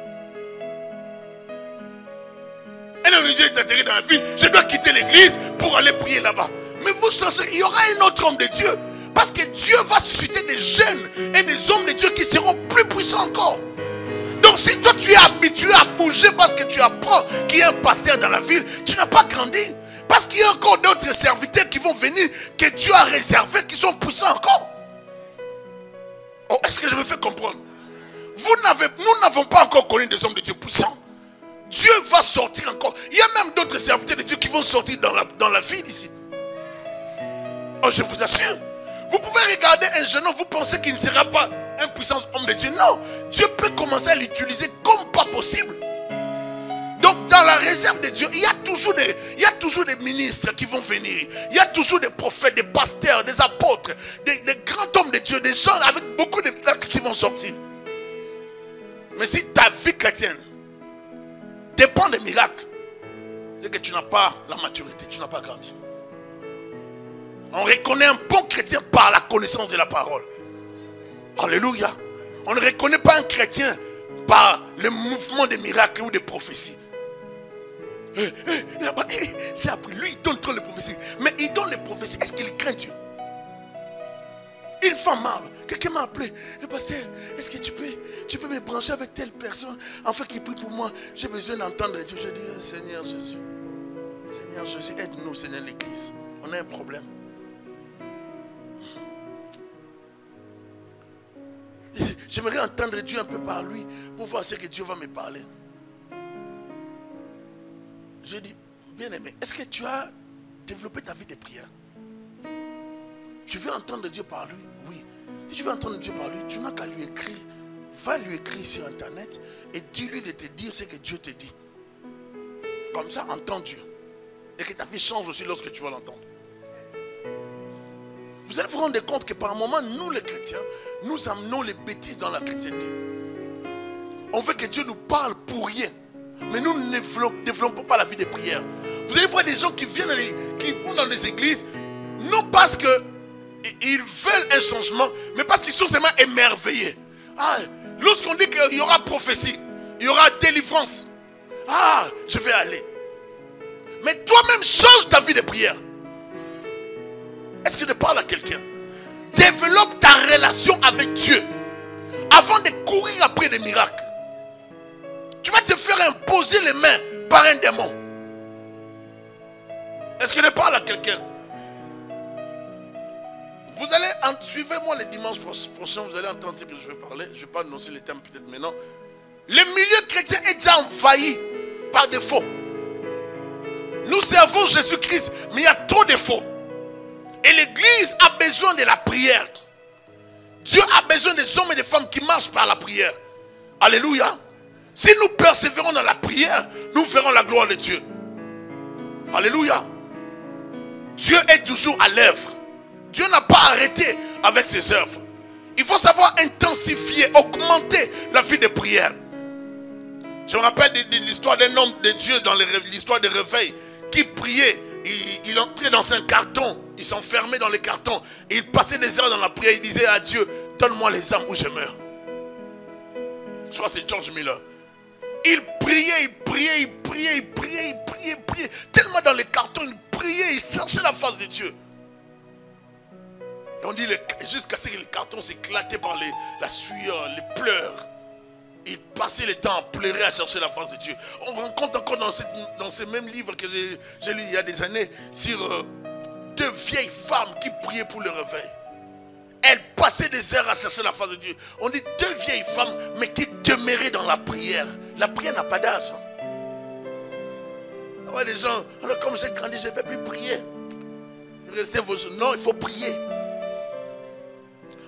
Un homme de Dieu est atterri dans la ville. Je dois quitter l'église pour aller prier là-bas. Mais vous sachez, il y aura un autre homme de Dieu. Parce que Dieu va susciter des jeunes et des hommes de Dieu qui seront plus puissants encore. Donc si toi tu es habitué à bouger parce que tu apprends qu'il y a un pasteur dans la ville, tu n'as pas grandi. Parce qu'il y a encore d'autres serviteurs qui vont venir, que Dieu a réservés, qui sont puissants encore. Oh, est-ce que je me fais comprendre? Nous n'avons pas encore connu des hommes de Dieu puissants. Dieu va sortir encore. Il y a même d'autres serviteurs de Dieu qui vont sortir dans la ville ici. Oh, je vous assure. Vous pouvez regarder un jeune homme, vous pensez qu'il ne sera pas un puissant homme de Dieu. Non, Dieu peut commencer à l'utiliser comme pas possible. Donc dans la réserve de Dieu, il y a toujours des ministres qui vont venir. Il y a toujours des prophètes, des pasteurs, des apôtres, des grands hommes de Dieu, des gens avec beaucoup de miracles qui vont sortir. Mais si ta vie chrétienne dépend des miracles, c'est que tu n'as pas la maturité, tu n'as pas grandi. On reconnaît un bon chrétien par la connaissance de la parole. Alléluia. On ne reconnaît pas un chrétien par le mouvement des miracles ou des prophéties. J'ai appris, lui il donne trop les prophéties. Mais il donne les prophéties, est-ce qu'il craint Dieu? Une femme mal, quelqu'un m'a appelé. Pasteur, est-ce que tu peux me brancher avec telle personne afin qu'il prie pour moi? J'ai besoin d'entendre Dieu. Je dis, Seigneur Jésus, aide-nous, Seigneur l'Église. On a un problème. J'aimerais entendre Dieu un peu par lui pour voir ce que Dieu va me parler. Je dis, bien aimé, est-ce que tu as développé ta vie de prière? Tu veux entendre Dieu par lui? Oui. Si tu veux entendre Dieu par lui, tu n'as qu'à lui écrire. Va lui écrire sur internet et dis-lui de te dire ce que Dieu te dit. Comme ça, entends Dieu. Et que ta vie change aussi lorsque tu vas l'entendre. Vous allez vous rendre compte que par moments, nous les chrétiens, nous amenons les bêtises dans la chrétienté. On veut que Dieu nous parle pour rien. Mais nous ne développons pas la vie de prière. Vous allez voir des gens qui viennent, qui vont dans les églises, non parce qu'ils veulent un changement, mais parce qu'ils sont vraiment émerveillés. Lorsqu'on dit qu'il y aura prophétie, il y aura délivrance. Je vais aller. Mais toi-même, change ta vie de prière. Est-ce que je parle à quelqu'un? Développe ta relation avec Dieu avant de courir après des miracles. Tu vas te faire imposer les mains par un démon. Est-ce que je parle à quelqu'un? Vous allez, suivez-moi les dimanches prochains, vous allez entendre ce que je vais parler. Je ne vais pas annoncer les thèmes peut-être maintenant. Le milieu chrétien est déjà envahi par des faux. Nous servons Jésus-Christ, mais il y a trop de faux. Et l'église a besoin de la prière. Dieu a besoin des hommes et des femmes qui marchent par la prière. Alléluia. Si nous persévérons dans la prière, nous verrons la gloire de Dieu. Alléluia. Dieu est toujours à l'œuvre. Dieu n'a pas arrêté avec ses œuvres. Il faut savoir intensifier, augmenter la vie de prière. Je me rappelle de l'histoire d'un homme de Dieu dans l'histoire des réveils qui priait. Il entrait dans un carton. Il s'enfermait dans les cartons. Et il passait des heures dans la prière. Il disait à Dieu, donne-moi les âmes où je meurs. Je crois que c'est George Miller. Il priait. Tellement dans les cartons, il priait, il cherchait la face de Dieu. Et on dit jusqu'à ce que les cartons s'éclataient par la sueur, les pleurs. Il passait le temps à pleurer, à chercher la face de Dieu. On rencontre encore dans ce même livre que j'ai lu il y a des années sur deux vieilles femmes qui priaient pour le réveil. Elles passaient des heures à chercher la face de Dieu. On dit deux vieilles femmes, mais qui demeuraient dans la prière. La prière n'a pas d'âge. Ouais, les gens, alors comme j'ai grandi, je ne peux plus prier. Restez vos jours. Non, il faut prier.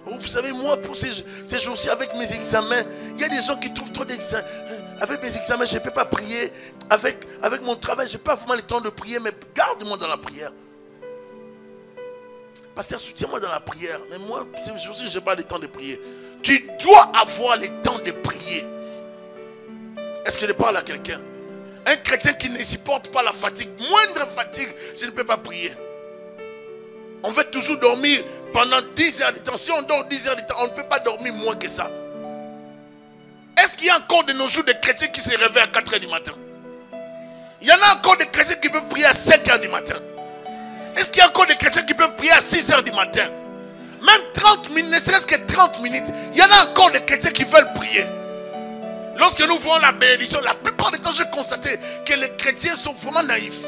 Vous savez, moi, pour ces jours-ci, avec mes examens, il y a des gens qui trouvent trop d'examens. Avec mes examens, je ne peux pas prier. Avec mon travail, je n'ai pas vraiment le temps de prier, mais garde-moi dans la prière. pasteur, soutiens-moi dans la prière. Mais moi, je n'ai pas le temps de prier. Tu dois avoir le temps de prier. Est-ce que je parle à quelqu'un? Un chrétien qui ne supporte pas la fatigue, moindre fatigue, je ne peux pas prier. On veut toujours dormir pendant 10 heures de temps. Si on dort 10 heures de temps, on ne peut pas dormir moins que ça. Est-ce qu'il y a encore de nos jours des chrétiens qui se réveillent à 4 heures du matin? Il y en a encore des chrétiens qui peuvent prier à 5 heures du matin. Est-ce qu'il y a encore des chrétiens qui peuvent prier à 6 heures du matin? Même 30 minutes, ne serait-ce que 30 minutes. Il y en a encore des chrétiens qui veulent prier. Lorsque nous voyons la bénédiction, la plupart du temps, j'ai constaté que les chrétiens sont vraiment naïfs.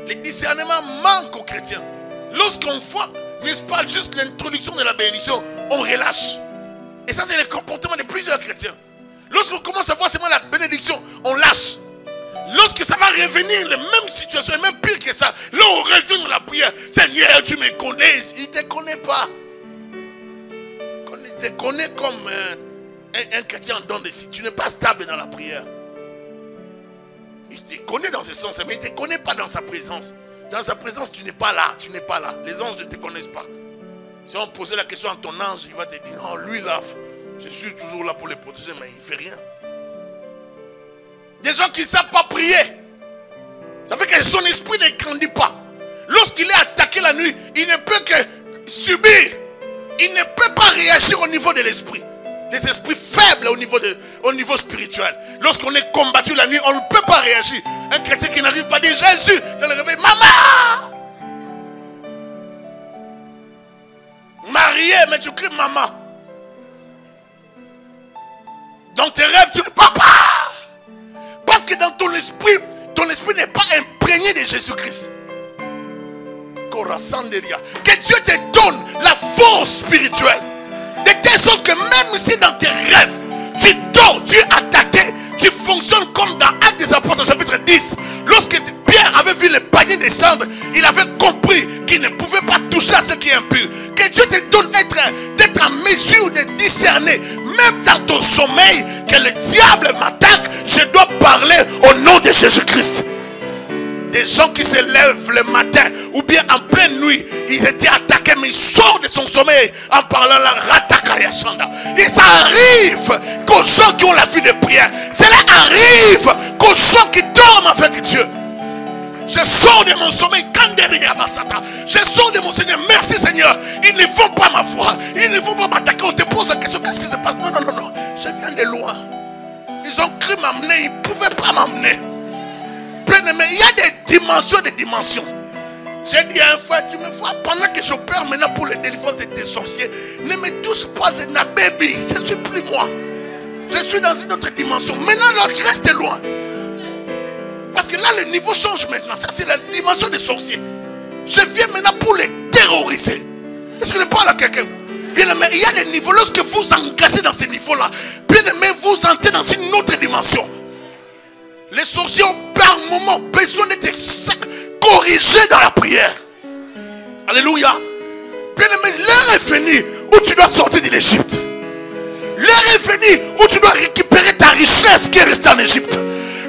Le discernement manque aux chrétiens. Lorsqu'on voit, n'est-ce pas, juste l'introduction de la bénédiction, on relâche. Et ça, c'est le comportement de plusieurs chrétiens. Lorsqu'on commence à voir seulement la bénédiction, on lâche. Lorsque ça va revenir, la même situation, et même pire que ça, là on revient dans la prière. Seigneur, tu me connais. Il ne te connaît pas. Il te connaît comme un chrétien en dents de scie. Tu n'es pas stable dans la prière. Il te connaît dans ce sens, mais il ne te connaît pas dans sa présence. Dans sa présence, tu n'es pas là. Tu n'es pas là. Les anges ne te connaissent pas. Si on posait la question à ton ange, il va te dire, non, lui là, je suis toujours là pour le protéger, mais il ne fait rien. Des gens qui ne savent pas prier. Ça fait que son esprit ne grandit pas. Lorsqu'il est attaqué la nuit, il ne peut que subir. Il ne peut pas réagir au niveau de l'esprit. Les esprits faibles au niveau spirituel. Lorsqu'on est combattu la nuit, on ne peut pas réagir. Un chrétien qui n'arrive pas à dire Jésus dans le réveil, maman! Marié, mais tu cries maman. Dans tes rêves, tu dis papa! Parce que dans ton esprit n'est pas imprégné de Jésus-Christ. Que Dieu te donne la force spirituelle. De telle sorte que même si dans tes rêves, tu dors, tu es attaqué, tu fonctionnes comme dans Actes des Apôtres, chapitre 10. Lorsque Pierre avait vu le panier descendre, il avait compris qu'il ne pouvait pas toucher à ce qui est impur. Que Dieu te donne d'être en mesure de discerner, même dans ton sommeil, que le diable m'attaque, je dois parler au nom de Jésus-Christ. Des gens qui se lèvent le matin ou bien en pleine nuit, ils étaient attaqués, mais ils sortent de son sommeil en parlant la ratakaya chanda. Et ça arrive qu'aux gens qui ont la vie de prière, cela arrive qu'aux gens qui dorment avec Dieu. Je sors de mon sommeil, je sors de mon Seigneur, merci Seigneur. Ils ne vont pas m'avoir, ils ne vont pas m'attaquer. On te pose la question, qu'est-ce qui se passe? Non, non, non, non, je viens de loin. Ils ont cru m'amener, ils ne pouvaient pas m'amener. Mais il y a des dimensions. J'ai dit à un frère, tu me vois pendant que j'opère maintenant pour les délivrances de tes sorciers, ne me touche pas, je n'ai baby, je ne suis plus moi. Je suis dans une autre dimension. Maintenant, l'autre reste loin. Parce que là, le niveau change maintenant. Ça, c'est la dimension des sorciers. Je viens maintenant pour les terroriser. Est-ce que je parle à quelqu'un? Bien aimé, il y a des niveaux. Lorsque vous engagez dans ces niveaux-là, bien aimé, vous entrez dans une autre dimension. Les sorciers ont par moment besoin d'être corrigés dans la prière. Alléluia. Bien aimé, l'heure est venue où tu dois sortir de l'Égypte. L'heure est venue où tu dois récupérer ta richesse qui est restée en Égypte.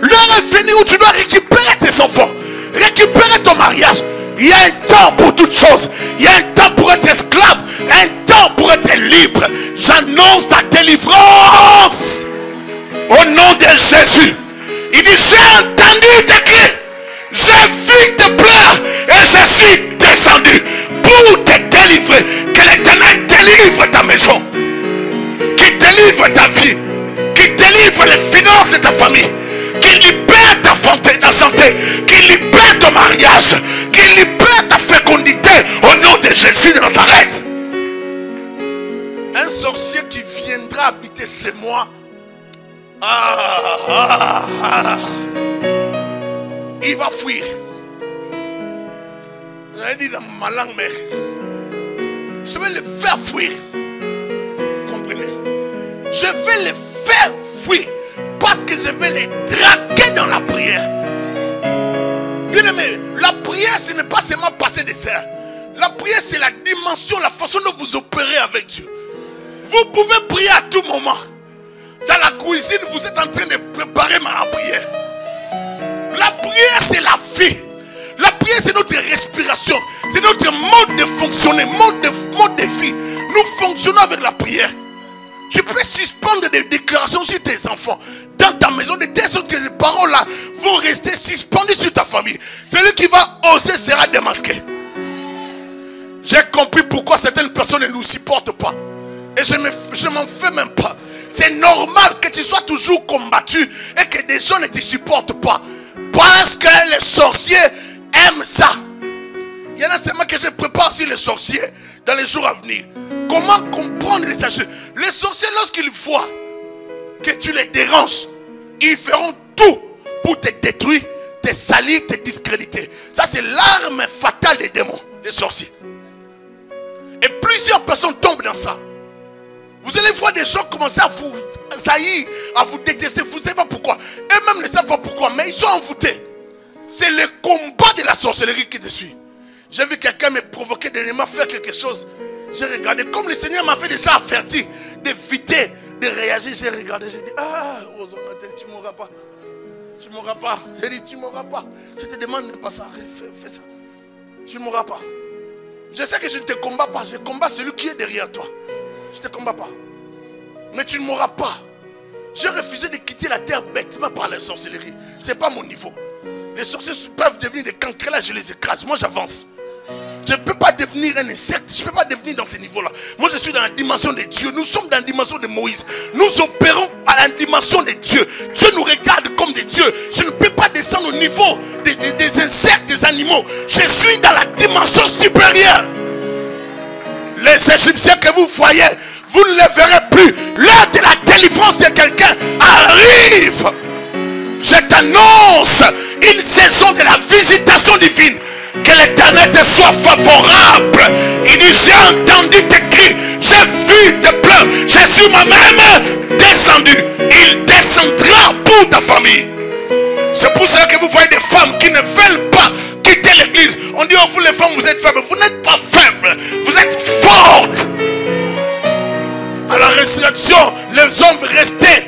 L'heure est venue où tu dois récupérer tes enfants, récupérer ton mariage. Il y a un temps pour toutes choses. Il y a un temps pour être esclave, un temps pour être libre. J'annonce ta délivrance au nom de Jésus. Il dit, j'ai entendu tes cris, j'ai vu tes pleurs et je suis descendu pour te délivrer. Que l'Éternel délivre ta maison, qu'il délivre ta vie, qu'il délivre les finances de ta famille, qu'il libère ta santé, qu'il libère ton mariage, qu'il libère ta fécondité au nom de Jésus de Nazareth. Un sorcier qui viendra habiter chez moi, il va fuir. J'ai dit dans ma langue, mais je vais le faire fuir. Vous comprenez? Je vais le faire fuir parce que je vais les traquer dans la prière. Bien aimé, la prière, ce n'est pas seulement passer des serres. La prière, c'est la dimension, la façon dont vous opérez avec Dieu. Vous pouvez prier à tout moment. Dans la cuisine, vous êtes en train de préparer ma prière. La prière, c'est la vie. La prière, c'est notre respiration. C'est notre mode de fonctionner, mode de vie. Nous fonctionnons avec la prière. Tu peux suspendre des déclarations sur tes enfants, dans ta maison, de telle sorte que ces paroles-là vont rester suspendues sur ta famille. Celui qui va oser sera démasqué. J'ai compris pourquoi certaines personnes ne nous supportent pas. Et je m'en fais même pas. C'est normal que tu sois toujours combattu et que des gens ne te supportent pas. Parce que les sorciers aiment ça. Il y en a seulement que je prépare sur les sorciers dans les jours à venir. Comment comprendre les sorciers? Les sorciers, lorsqu'ils voient que tu les déranges, ils feront tout pour te détruire, te salir, te discréditer. Ça, c'est l'arme fatale des démons, des sorciers. Et plusieurs personnes tombent dans ça. Vous allez voir des gens commencer à vous haïr, à vous détester. Vous ne savez pas pourquoi. Eux-mêmes ne savent pas pourquoi, mais ils sont envoûtés. C'est le combat de la sorcellerie qui te suit. J'ai vu quelqu'un me provoquer dernièrement, faire quelque chose. J'ai regardé, comme le Seigneur m'avait déjà averti d'éviter de réagir. J'ai regardé, j'ai dit, ah, tu ne m'auras pas. Tu ne m'auras pas. J'ai dit, tu ne m'auras pas. Je te demande de ne pas ça. Fais ça. Tu ne m'auras pas. Je sais que je ne te combats pas. Je combats celui qui est derrière toi. Je ne te combats pas. Mais tu ne m'auras pas. J'ai refusé de quitter la terre bêtement par la sorcellerie. Ce n'est pas mon niveau. Les sorciers peuvent devenir des cancrelats, je les écrase. Moi, j'avance. Je ne peux pas devenir un insecte. Je ne peux pas devenir dans ces niveaux-là. Moi, je suis dans la dimension de Dieu. Nous sommes dans la dimension de Moïse. Nous opérons à la dimension de Dieu. Dieu nous regarde comme des dieux. Je ne peux pas descendre au niveau des insectes, des animaux. Je suis dans la dimension supérieure. Les Égyptiens que vous voyez, vous ne les verrez plus. L'heure de la délivrance de quelqu'un arrive. Je t'annonce une saison de la visitation divine. Que l'Éternel te soit favorable. Il dit, j'ai entendu tes cris, j'ai vu tes pleurs, je suis moi-même descendu. Il descendra pour ta famille. C'est pour cela que vous voyez des femmes qui ne veulent pas quitter l'église. On dit, oh, vous les femmes, vous êtes faibles. Vous n'êtes pas faibles, vous êtes fortes. À la résurrection, les hommes restaient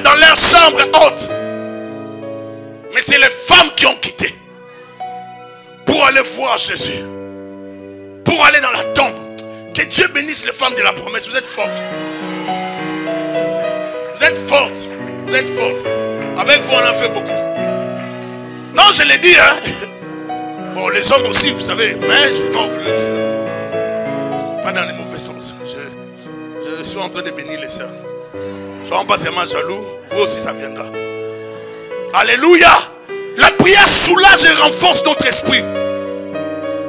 dans leur chambre haute. Mais c'est les femmes qui ont quitté pour aller voir Jésus, pour aller dans la tombe. Que Dieu bénisse les femmes de la promesse. Vous êtes fortes. Vous êtes fortes. Vous êtes fortes. Avec vous, on en fait beaucoup. Non, je l'ai dit, hein. Bon, les hommes aussi, vous savez. Mais non, pas dans les mauvais sens. Je suis en train de bénir les sœurs. Soyons pas seulement jaloux. Vous aussi, ça viendra. Alléluia. La prière soulage et renforce notre esprit.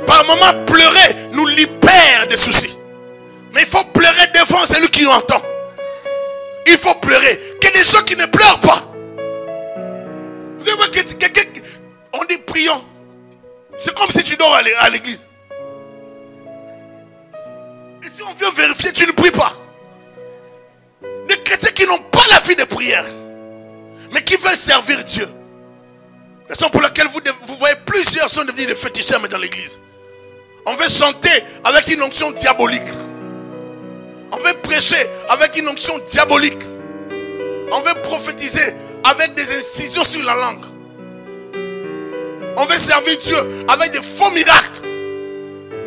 Par moments, pleurer nous libère des soucis. Mais il faut pleurer devant celui qui nous entend. Il faut pleurer. Que des gens qui ne pleurent pas. Vous savez que quelqu'un, on dit prions. C'est comme si tu dors à l'église. Et si on vient vérifier, tu ne pries pas. Des chrétiens qui n'ont pas la vie de prière, mais qui veulent servir Dieu. Raison pour laquelle vous voyez plusieurs sont devenus des fétichismes dans l'église. On veut chanter avec une onction diabolique. On veut prêcher avec une onction diabolique. On veut prophétiser avec des incisions sur la langue. On veut servir Dieu avec des faux miracles.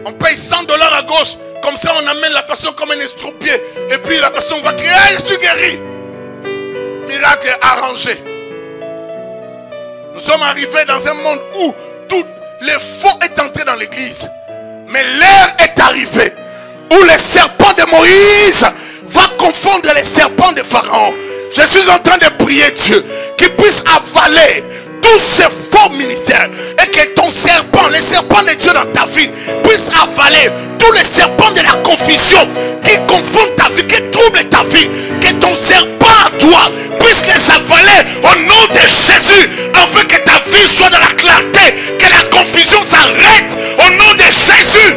On paye $100 à gauche. Comme ça on amène la personne comme un estropié. Et puis la personne va crier, ah, je suis guéri. Miracle arrangé. Nous sommes arrivés dans un monde où tout le faux est entré dans l'église. Mais l'heure est arrivée où le serpent de Moïse va confondre les serpents de Pharaon. Je suis en train de prier Dieu qu'il puisse avaler tous ces faux ministères et que ton serpent, les serpents de Dieu dans ta vie, puisse avaler tous les serpents de la confusion qui confondent ta vie, qui troublent ta vie. Que ton serpent à toi puisse les avaler au nom de Jésus, afin que ta vie soit dans la clarté, que la confusion s'arrête au nom de Jésus.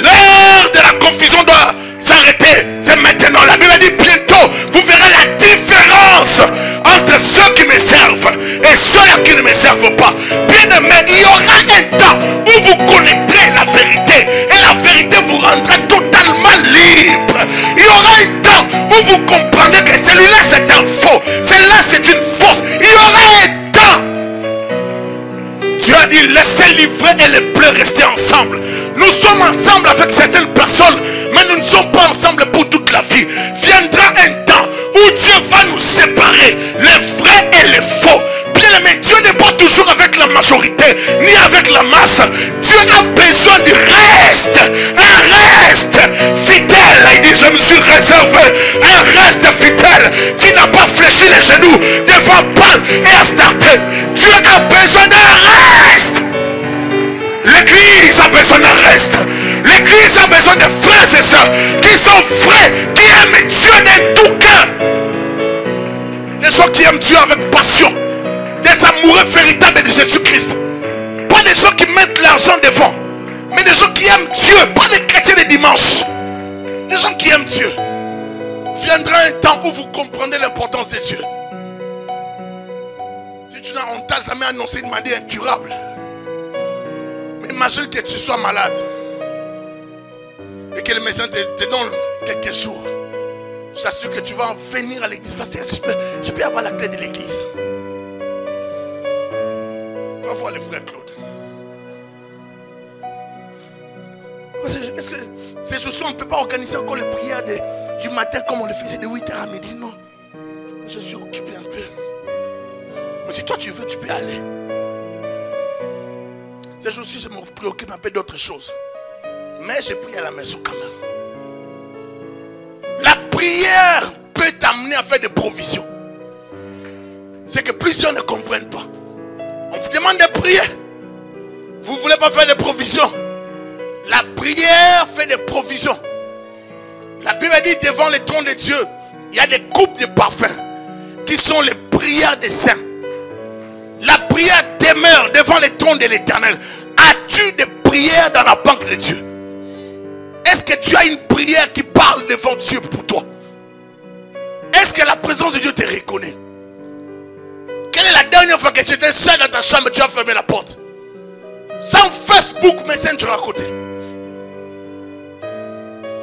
L'heure de la confusion doit s'arrêter. C'est maintenant. La Bible dit bientôt vous verrez la différence entre ceux qui me servent et ceux-là qui ne me servent pas. Bien aimé, il y aura un temps où vous connaîtrez la vérité et la vérité vous rendra totalement libre. Il y aura un temps où vous comprendrez que celui-là c'est un faux, celle-là c'est une fausse. Il y aura un temps. Dieu a dit laissez l'ivraie et les pleurs rester ensemble. Nous sommes ensemble avec certaines personnes, mais nous ne sommes pas ensemble pour toute la vie. Viendra un temps où Dieu va nous séparer, les vrais et les faux. Bien aimé, Dieu n'est pas toujours avec la majorité, ni avec la masse. Dieu a besoin du reste, un reste fidèle. Il dit, je me suis réservé un reste fidèle qui n'a pas fléchi les genoux devant Baal et Astarté. Dieu a besoin d'un reste. L'église a besoin d'un reste. L'église a besoin de frères et sœurs qui sont vrais, qui aiment Dieu d'un tout cœur. Des gens qui aiment Dieu avec passion. Des amoureux véritables de Jésus-Christ. Pas des gens qui mettent l'argent devant, mais des gens qui aiment Dieu. Pas des chrétiens de dimanche. Des gens qui aiment Dieu. Viendra un temps où vous comprendrez l'importance de Dieu. Si on ne t'a jamais annoncé une maladie incurable, mais imagine que tu sois malade et que le médecin te donne quelques jours. J'assure que tu vas en venir à l'église. Parce que je peux avoir la clé de l'église. Va voir le frère Claude. Est-ce que ces jours-ci, on ne peut pas organiser encore les prières du matin comme on le faisait de 8h à midi? Non. Je suis occupé un peu. Mais si toi tu veux, tu peux aller. Ces jours-ci, je me préoccupe un peu d'autres choses. Mais j'ai prié à la maison quand même. La prière peut t'amener à faire des provisions. C'est que plusieurs ne comprennent pas. On vous demande de prier. Vous ne voulez pas faire des provisions. La prière fait des provisions. La Bible dit devant le trône de Dieu, il y a des coupes de parfums qui sont les prières des saints. La prière demeure devant le trône de l'Éternel. As-tu des prières dans la banque de Dieu? Est-ce que tu as une prière qui parle devant Dieu pour toi? Est-ce que la présence de Dieu te reconnaît? Quelle est la dernière fois que tu étais seul dans ta chambre et tu as fermé la porte? Sans Facebook Messenger à côté.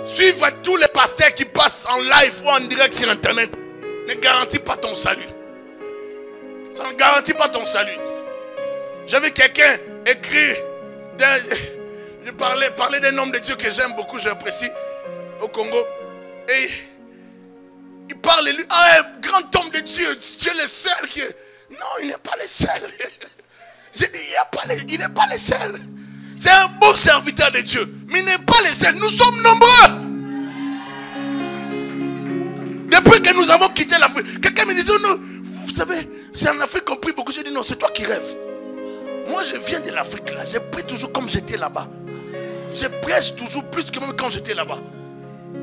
Suivre tous les pasteurs qui passent en live ou en direct sur internet ne garantit pas ton salut. Ça ne garantit pas ton salut. J'ai vu quelqu'un écrire, parler d'un homme de Dieu que j'aime beaucoup, j'apprécie au Congo. Et il parle de lui, un grand homme de Dieu, Dieu le seul qui... Non, il n'est pas le seul. J'ai dit, il n'est pas le seul. C'est un bon serviteur de Dieu, mais il n'est pas le seul. Nous sommes nombreux. Depuis que nous avons quitté l'Afrique, quelqu'un me disait, non, vous savez, c'est en Afrique qu'on prie beaucoup. J'ai dit, non, c'est toi qui rêves. Moi, je viens de l'Afrique là. Je prie toujours comme j'étais là-bas. Je prêche toujours plus que même quand j'étais là-bas.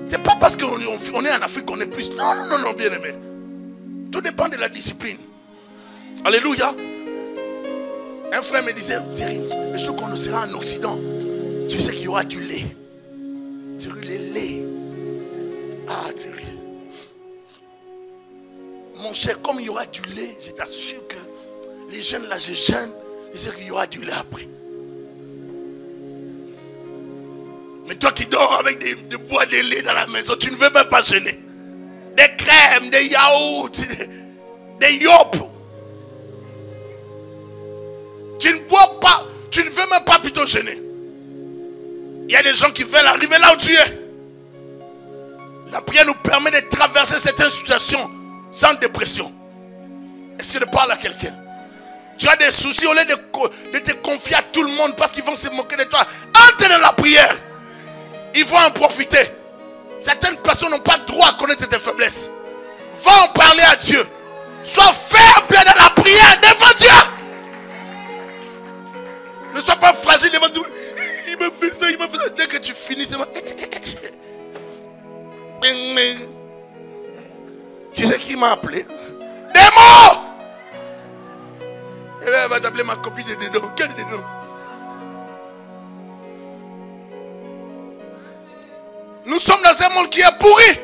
C'est pas parce qu'on est en Afrique qu'on est plus. Non, non, non, non, bien aimé. Tout dépend de la discipline. Alléluia. Un frère me disait, Thierry, le jour qu'on sera en Occident, tu sais qu'il y aura du lait. Thierry, le lait. Ah, Thierry. Mon cher, comme il y aura du lait, je t'assure que les jeunes là, je jeûne, je sais qu'il y aura du lait après. Mais toi qui dors avec des bois de lait dans la maison, tu ne veux même pas jeûner. Des crèmes, des yaourts, des yop. Tu ne bois pas, tu ne veux même pas plutôt jeûner. Il y a des gens qui veulent arriver là où tu es. La prière nous permet de traverser certaines situations sans dépression. Est-ce que je parle à quelqu'un? Tu as des soucis, au lieu de te confier à tout le monde parce qu'ils vont se moquer de toi. Entre dans la prière. Ils vont en profiter. Certaines personnes n'ont pas le droit à connaître tes faiblesses. Va en parler à Dieu. Sois ferme dans la prière devant Dieu. Ne sois pas fragile devant Dieu. Il me fait ça, il me fait ça. Dès que tu finis, c'est bon. Tu sais qui m'a appelé? Démon! Et elle va t'appeler ma copine de dedans. Quel dedans? Nous sommes dans un monde qui est pourri.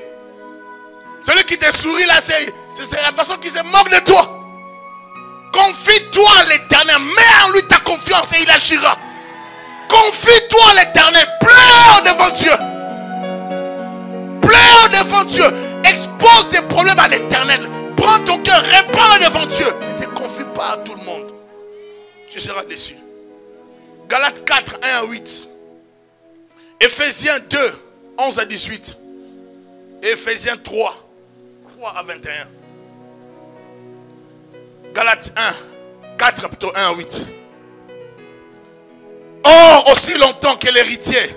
Celui qui te sourit là, c'est la personne qui se moque de toi. Confie-toi à l'Éternel. Mets en lui ta confiance et il agira. Confie-toi à l'Éternel. Pleure devant Dieu. Pleure devant Dieu. Expose tes problèmes à l'Éternel. Prends ton cœur, répands-le devant Dieu. Ne te confie pas à tout le monde. Tu seras déçu. Galates 4, 1 à 8. Ephésiens 2, 11 à 18. Et Ephésiens 3, 3 à 21. Galates 1, 4 plutôt 1 à 8. Or, aussi longtemps que l'héritier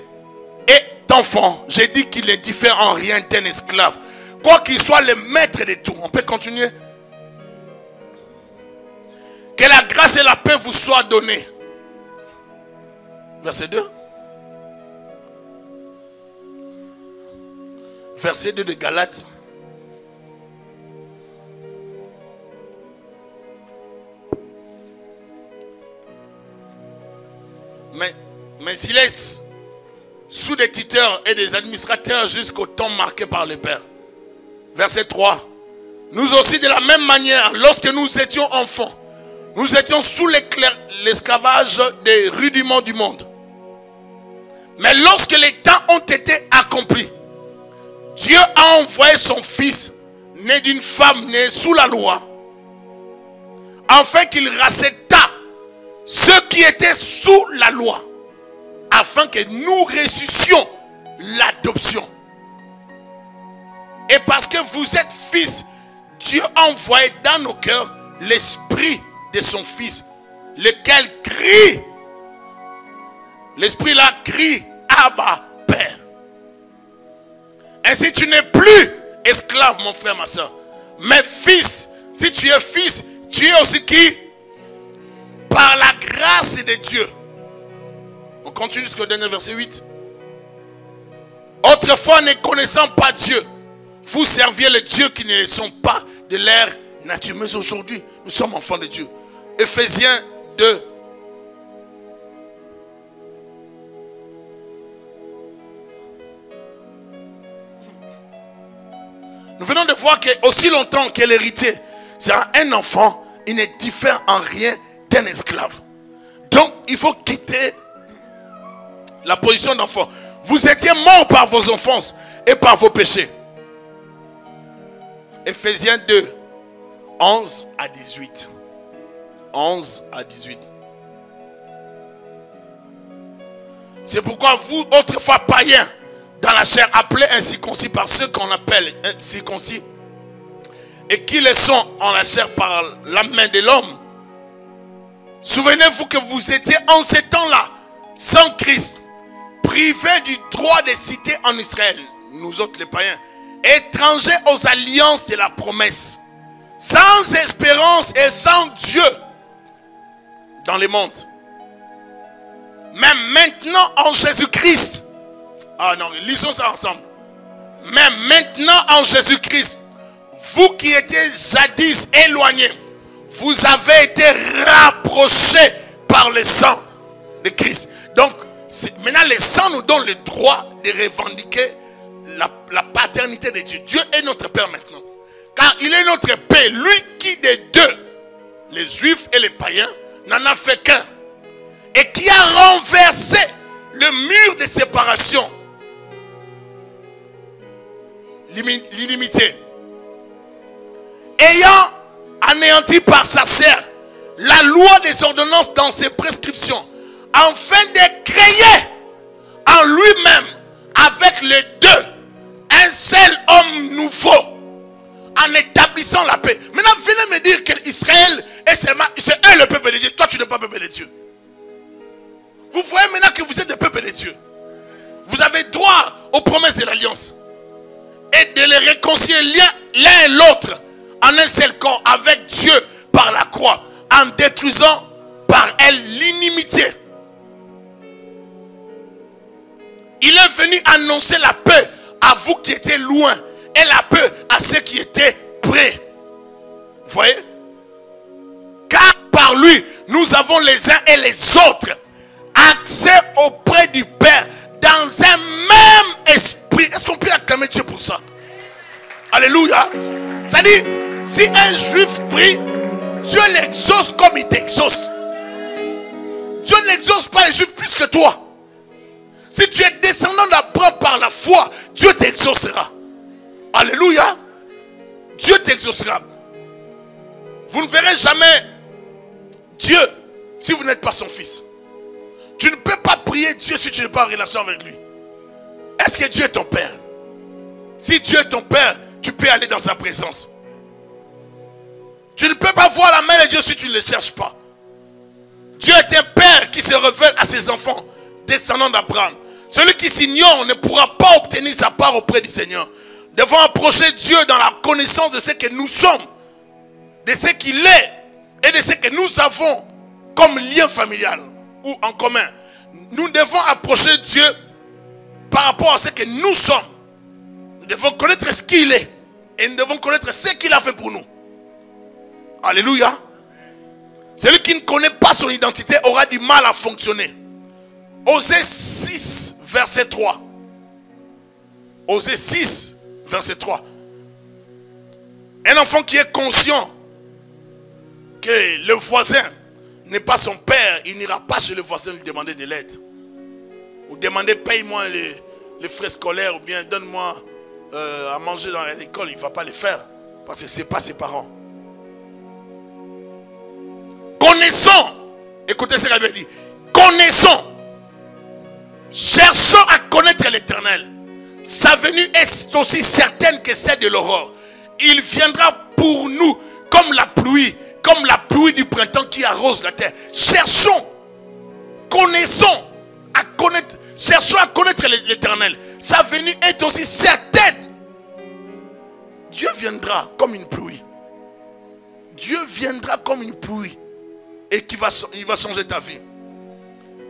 est enfant, j'ai dit qu'il ne diffère en rien d'un esclave, quoi qu'il soit le maître de tout. On peut continuer. Que la grâce et la paix vous soient données. Verset 2. Verset 2 de Galates. Mais il est sous des tuteurs et des administrateurs jusqu'au temps marqué par le Père. Verset 3. Nous aussi de la même manière, lorsque nous étions enfants, nous étions sous l'esclavage des rudiments du monde. Mais lorsque les temps ont été accomplis, Dieu a envoyé son Fils, né d'une femme née sous la loi, afin qu'il rachètât ceux qui étaient sous la loi, afin que nous ressuscitions l'adoption. Et parce que vous êtes fils, Dieu a envoyé dans nos cœurs l'esprit de son Fils, lequel crie. L'esprit là crie, Abba, Père. Ainsi tu n'es plus esclave, mon frère, ma soeur, mais fils. Si tu es fils, tu es aussi qui? Par la grâce de Dieu. On continue jusqu'au dernier verset 8. Autrefois, ne connaissant pas Dieu, vous serviez les dieux qui ne sont pas de leur nature. Mais aujourd'hui, nous sommes enfants de Dieu. Ephésiens 2. Nous venons de voir que aussi longtemps que l'héritier sera un enfant, il ne diffère en rien d'un esclave. Donc, il faut quitter la position d'enfant. Vous étiez morts par vos offenses et par vos péchés. Ephésiens 2, 11 à 18. 11 à 18. C'est pourquoi vous, autrefois païens, dans la chair, appelés incirconcis par ceux qu'on appelle incirconcis, et qui le sont en la chair par la main de l'homme. Souvenez-vous que vous étiez en ces temps-là, sans Christ, privés du droit de cité en Israël, nous autres les païens, étrangers aux alliances de la promesse, sans espérance et sans Dieu dans le monde. Mais maintenant en Jésus-Christ, ah non, lisons ça ensemble. Mais maintenant en Jésus-Christ, vous qui étiez jadis éloignés, vous avez été rapprochés par le sang de Christ. Donc, maintenant le sang nous donne le droit de revendiquer la paternité de Dieu. Dieu est notre Père maintenant. Car il est notre Père. Lui qui des deux, les Juifs et les païens, n'en a fait qu'un. Et qui a renversé le mur de séparation. L'inimitié. Ayant anéanti par sa chair la loi des ordonnances dans ses prescriptions, afin de créer en lui-même avec les deux un seul homme nouveau, en établissant la paix. Maintenant venez me dire qu'Israël c'est eux le peuple de Dieu. Toi tu n'es pas le peuple de Dieu. Vous voyez maintenant que vous êtes le peuple de Dieu. Vous avez droit aux promesses de l'alliance et de les réconcilier l'un et l'autre en un seul corps avec Dieu par la croix, en détruisant par elle l'inimitié. Il est venu annoncer la paix à vous qui étiez loin et la paix à ceux qui étaient près. Vous voyez? Car par lui, nous avons les uns et les autres accès auprès du Père dans un même esprit. Est-ce qu'on peut acclamer Dieu pour ça? Alléluia. C'est-à-dire, si un juif prie, Dieu l'exauce comme il t'exauce. Dieu n'exauce pas les juifs plus que toi. Si tu es descendant d'Abraham par la foi, Dieu t'exaucera. Alléluia. Dieu t'exaucera. Vous ne verrez jamais Dieu si vous n'êtes pas son fils. Tu ne peux pas prier Dieu si tu n'es pas en relation avec lui. Est-ce que Dieu est ton Père? Si Dieu est ton Père, tu peux aller dans sa présence. Tu ne peux pas voir la main de Dieu si tu ne le cherches pas. Dieu est un Père qui se révèle à ses enfants, descendants d'Abraham. Celui qui s'ignore ne pourra pas obtenir sa part auprès du Seigneur. Nous devons approcher Dieu dans la connaissance de ce que nous sommes, de ce qu'il est et de ce que nous avons comme lien familial ou en commun. Nous devons approcher Dieu par rapport à ce que nous sommes. Nous devons connaître ce qu'il est et nous devons connaître ce qu'il a fait pour nous. Alléluia. Celui qui ne connaît pas son identité aura du mal à fonctionner. Osée 6, verset 3. Osée 6, verset 3. Un enfant qui est conscient que le voisin n'est pas son père, il n'ira pas chez le voisin lui demander de l'aide. Ou demander paye-moi les frais scolaires ou bien donne-moi à manger dans l'école. Il ne va pas le faire parce que ce n'est pas ses parents. Connaissons, écoutez ce qu'elle dit, connaissons, cherchons à connaître l'Éternel. Sa venue est aussi certaine que celle de l'aurore. Il viendra pour nous comme la pluie du printemps qui arrose la terre. Cherchons, connaissons, cherchons à connaître l'Éternel. Sa venue est aussi certaine. Dieu viendra comme une pluie. Dieu viendra comme une pluie. Et il va changer ta vie.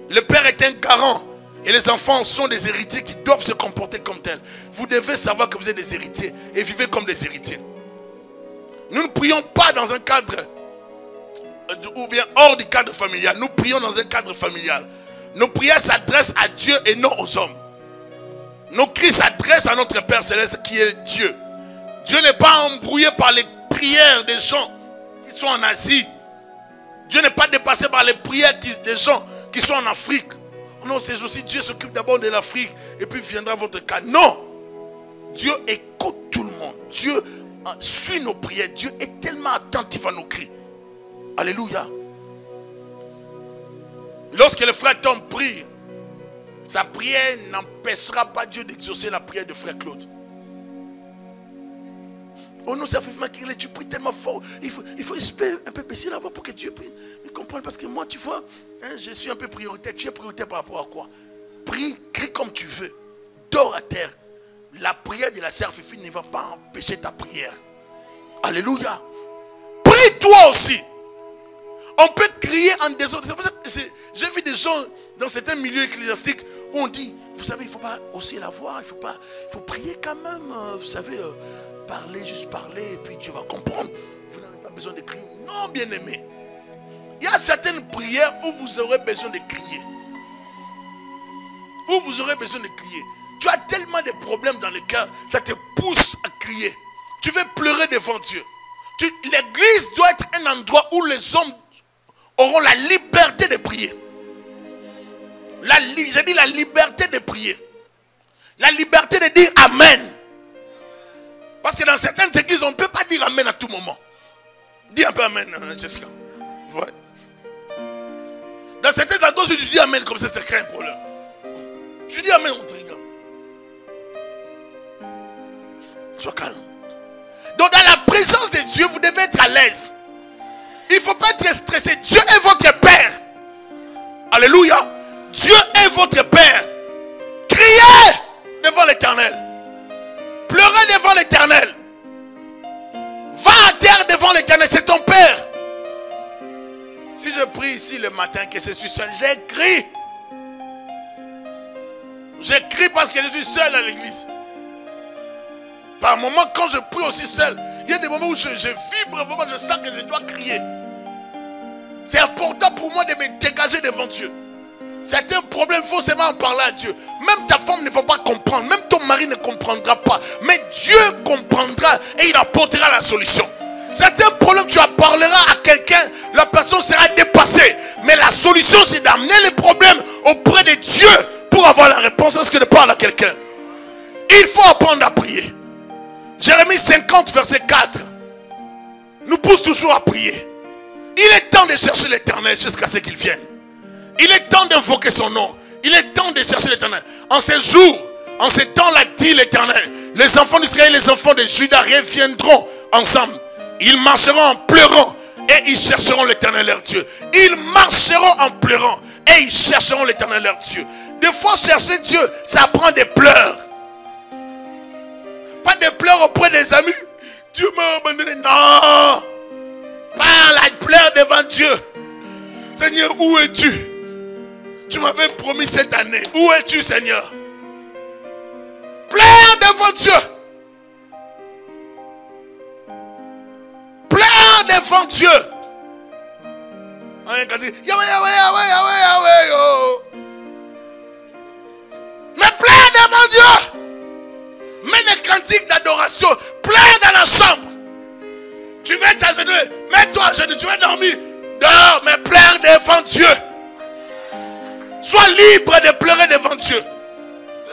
Le Père est un garant. Et les enfants sont des héritiers qui doivent se comporter comme tels. Vous devez savoir que vous êtes des héritiers. Et vivez comme des héritiers. Nous ne prions pas dans un cadre ou bien hors du cadre familial. Nous prions dans un cadre familial. Nos prières s'adressent à Dieu et non aux hommes. Nos cris s'adressent à notre Père Céleste qui est Dieu. Dieu n'est pas embrouillé par les prières des gens qui sont en Asie. Dieu n'est pas dépassé par les prières des gens qui sont en Afrique. Non, c'est aussi Dieu s'occupe d'abord de l'Afrique et puis viendra votre cas. Non! Dieu écoute tout le monde. Dieu suit nos prières. Dieu est tellement attentif à nos cris. Alléluia. Lorsque le frère Tom prie, sa prière n'empêchera pas Dieu d'exaucer la prière de frère Claude. Oh non, ça fait mal qu'il tu pries tellement fort. Il faut un peu baisser la voix pour que Dieu me comprenne. Parce que moi, tu vois, hein, je suis un peu prioritaire. Tu es prioritaire par rapport à quoi? Prie, crie comme tu veux. Dors à terre. La prière de la sœur Fifi ne va pas empêcher ta prière. Alléluia. Prie toi aussi. On peut crier en désordre. J'ai vu des gens dans certains milieux ecclésiastiques où on dit, vous savez, il ne faut pas hausser la voix. Il faut prier quand même. Vous savez... parler, juste parler, et puis Dieu va comprendre. Vous n'avez pas besoin de crier. Non, bien-aimé. Il y a certaines prières où vous aurez besoin de crier. Où vous aurez besoin de crier. Tu as tellement de problèmes dans le cœur, ça te pousse à crier. Tu veux pleurer devant Dieu. L'église doit être un endroit où les hommes auront la liberté de prier. J'ai dit la liberté de prier. La liberté de dire Amen. Parce que dans certaines églises, on ne peut pas dire Amen à tout moment. Dis un peu Amen, Jessica. Ouais. Dans certaines endroits, si tu dis Amen comme ça, c'est un problème. Tu dis Amen, on te regarde. Sois calme. Donc dans la présence de Dieu, vous devez être à l'aise. Il ne faut pas être stressé. Dieu est votre Père. Alléluia. Dieu est votre Père. Criez devant l'Éternel. Pleurez devant l'Éternel. Va à terre devant l'Éternel. C'est ton Père. Si je prie ici le matin que je suis seul, j'écris. J'écris parce que je suis seul à l'église. Par moments, quand je prie aussi seul, il y a des moments où je vibre, vraiment, je sens que je dois crier. C'est important pour moi de me dégager devant Dieu. Certains problèmes, il faut seulement en parler à Dieu. Même ta femme ne va pas comprendre. Même ton mari ne comprendra pas. Mais Dieu comprendra et il apportera la solution. Certains problèmes, tu en parleras à quelqu'un, la personne sera dépassée. Mais la solution, c'est d'amener les problèmes auprès de Dieu pour avoir la réponse lorsque tu parles à quelqu'un. Il faut apprendre à prier. Jérémie 50, verset 4 nous pousse toujours à prier. Il est temps de chercher l'Éternel jusqu'à ce qu'il vienne. Il est temps d'invoquer son nom. Il est temps de chercher l'Éternel. En ces jours, en ces temps-là, dit l'Éternel, les enfants d'Israël et les enfants de Juda reviendront ensemble. Ils marcheront en pleurant et ils chercheront l'Éternel leur Dieu. Ils marcheront en pleurant et ils chercheront l'Éternel leur Dieu. Des fois, chercher Dieu, ça prend des pleurs. Pas des pleurs auprès des amis. Dieu m'a abandonné. Non. Parle, pleure devant Dieu. Seigneur, où es-tu? Tu m'avais promis cette année. Où es-tu, Seigneur? Pleure devant Dieu. Pleure devant Dieu. Mais pleure devant Dieu. Mets des cantiques d'adoration. Pleure dans la chambre. Tu veux t'agenouiller. Mets-toi à genoux. Tu veux dormir. Dors, mais pleure devant Dieu. Sois libre de pleurer devant Dieu.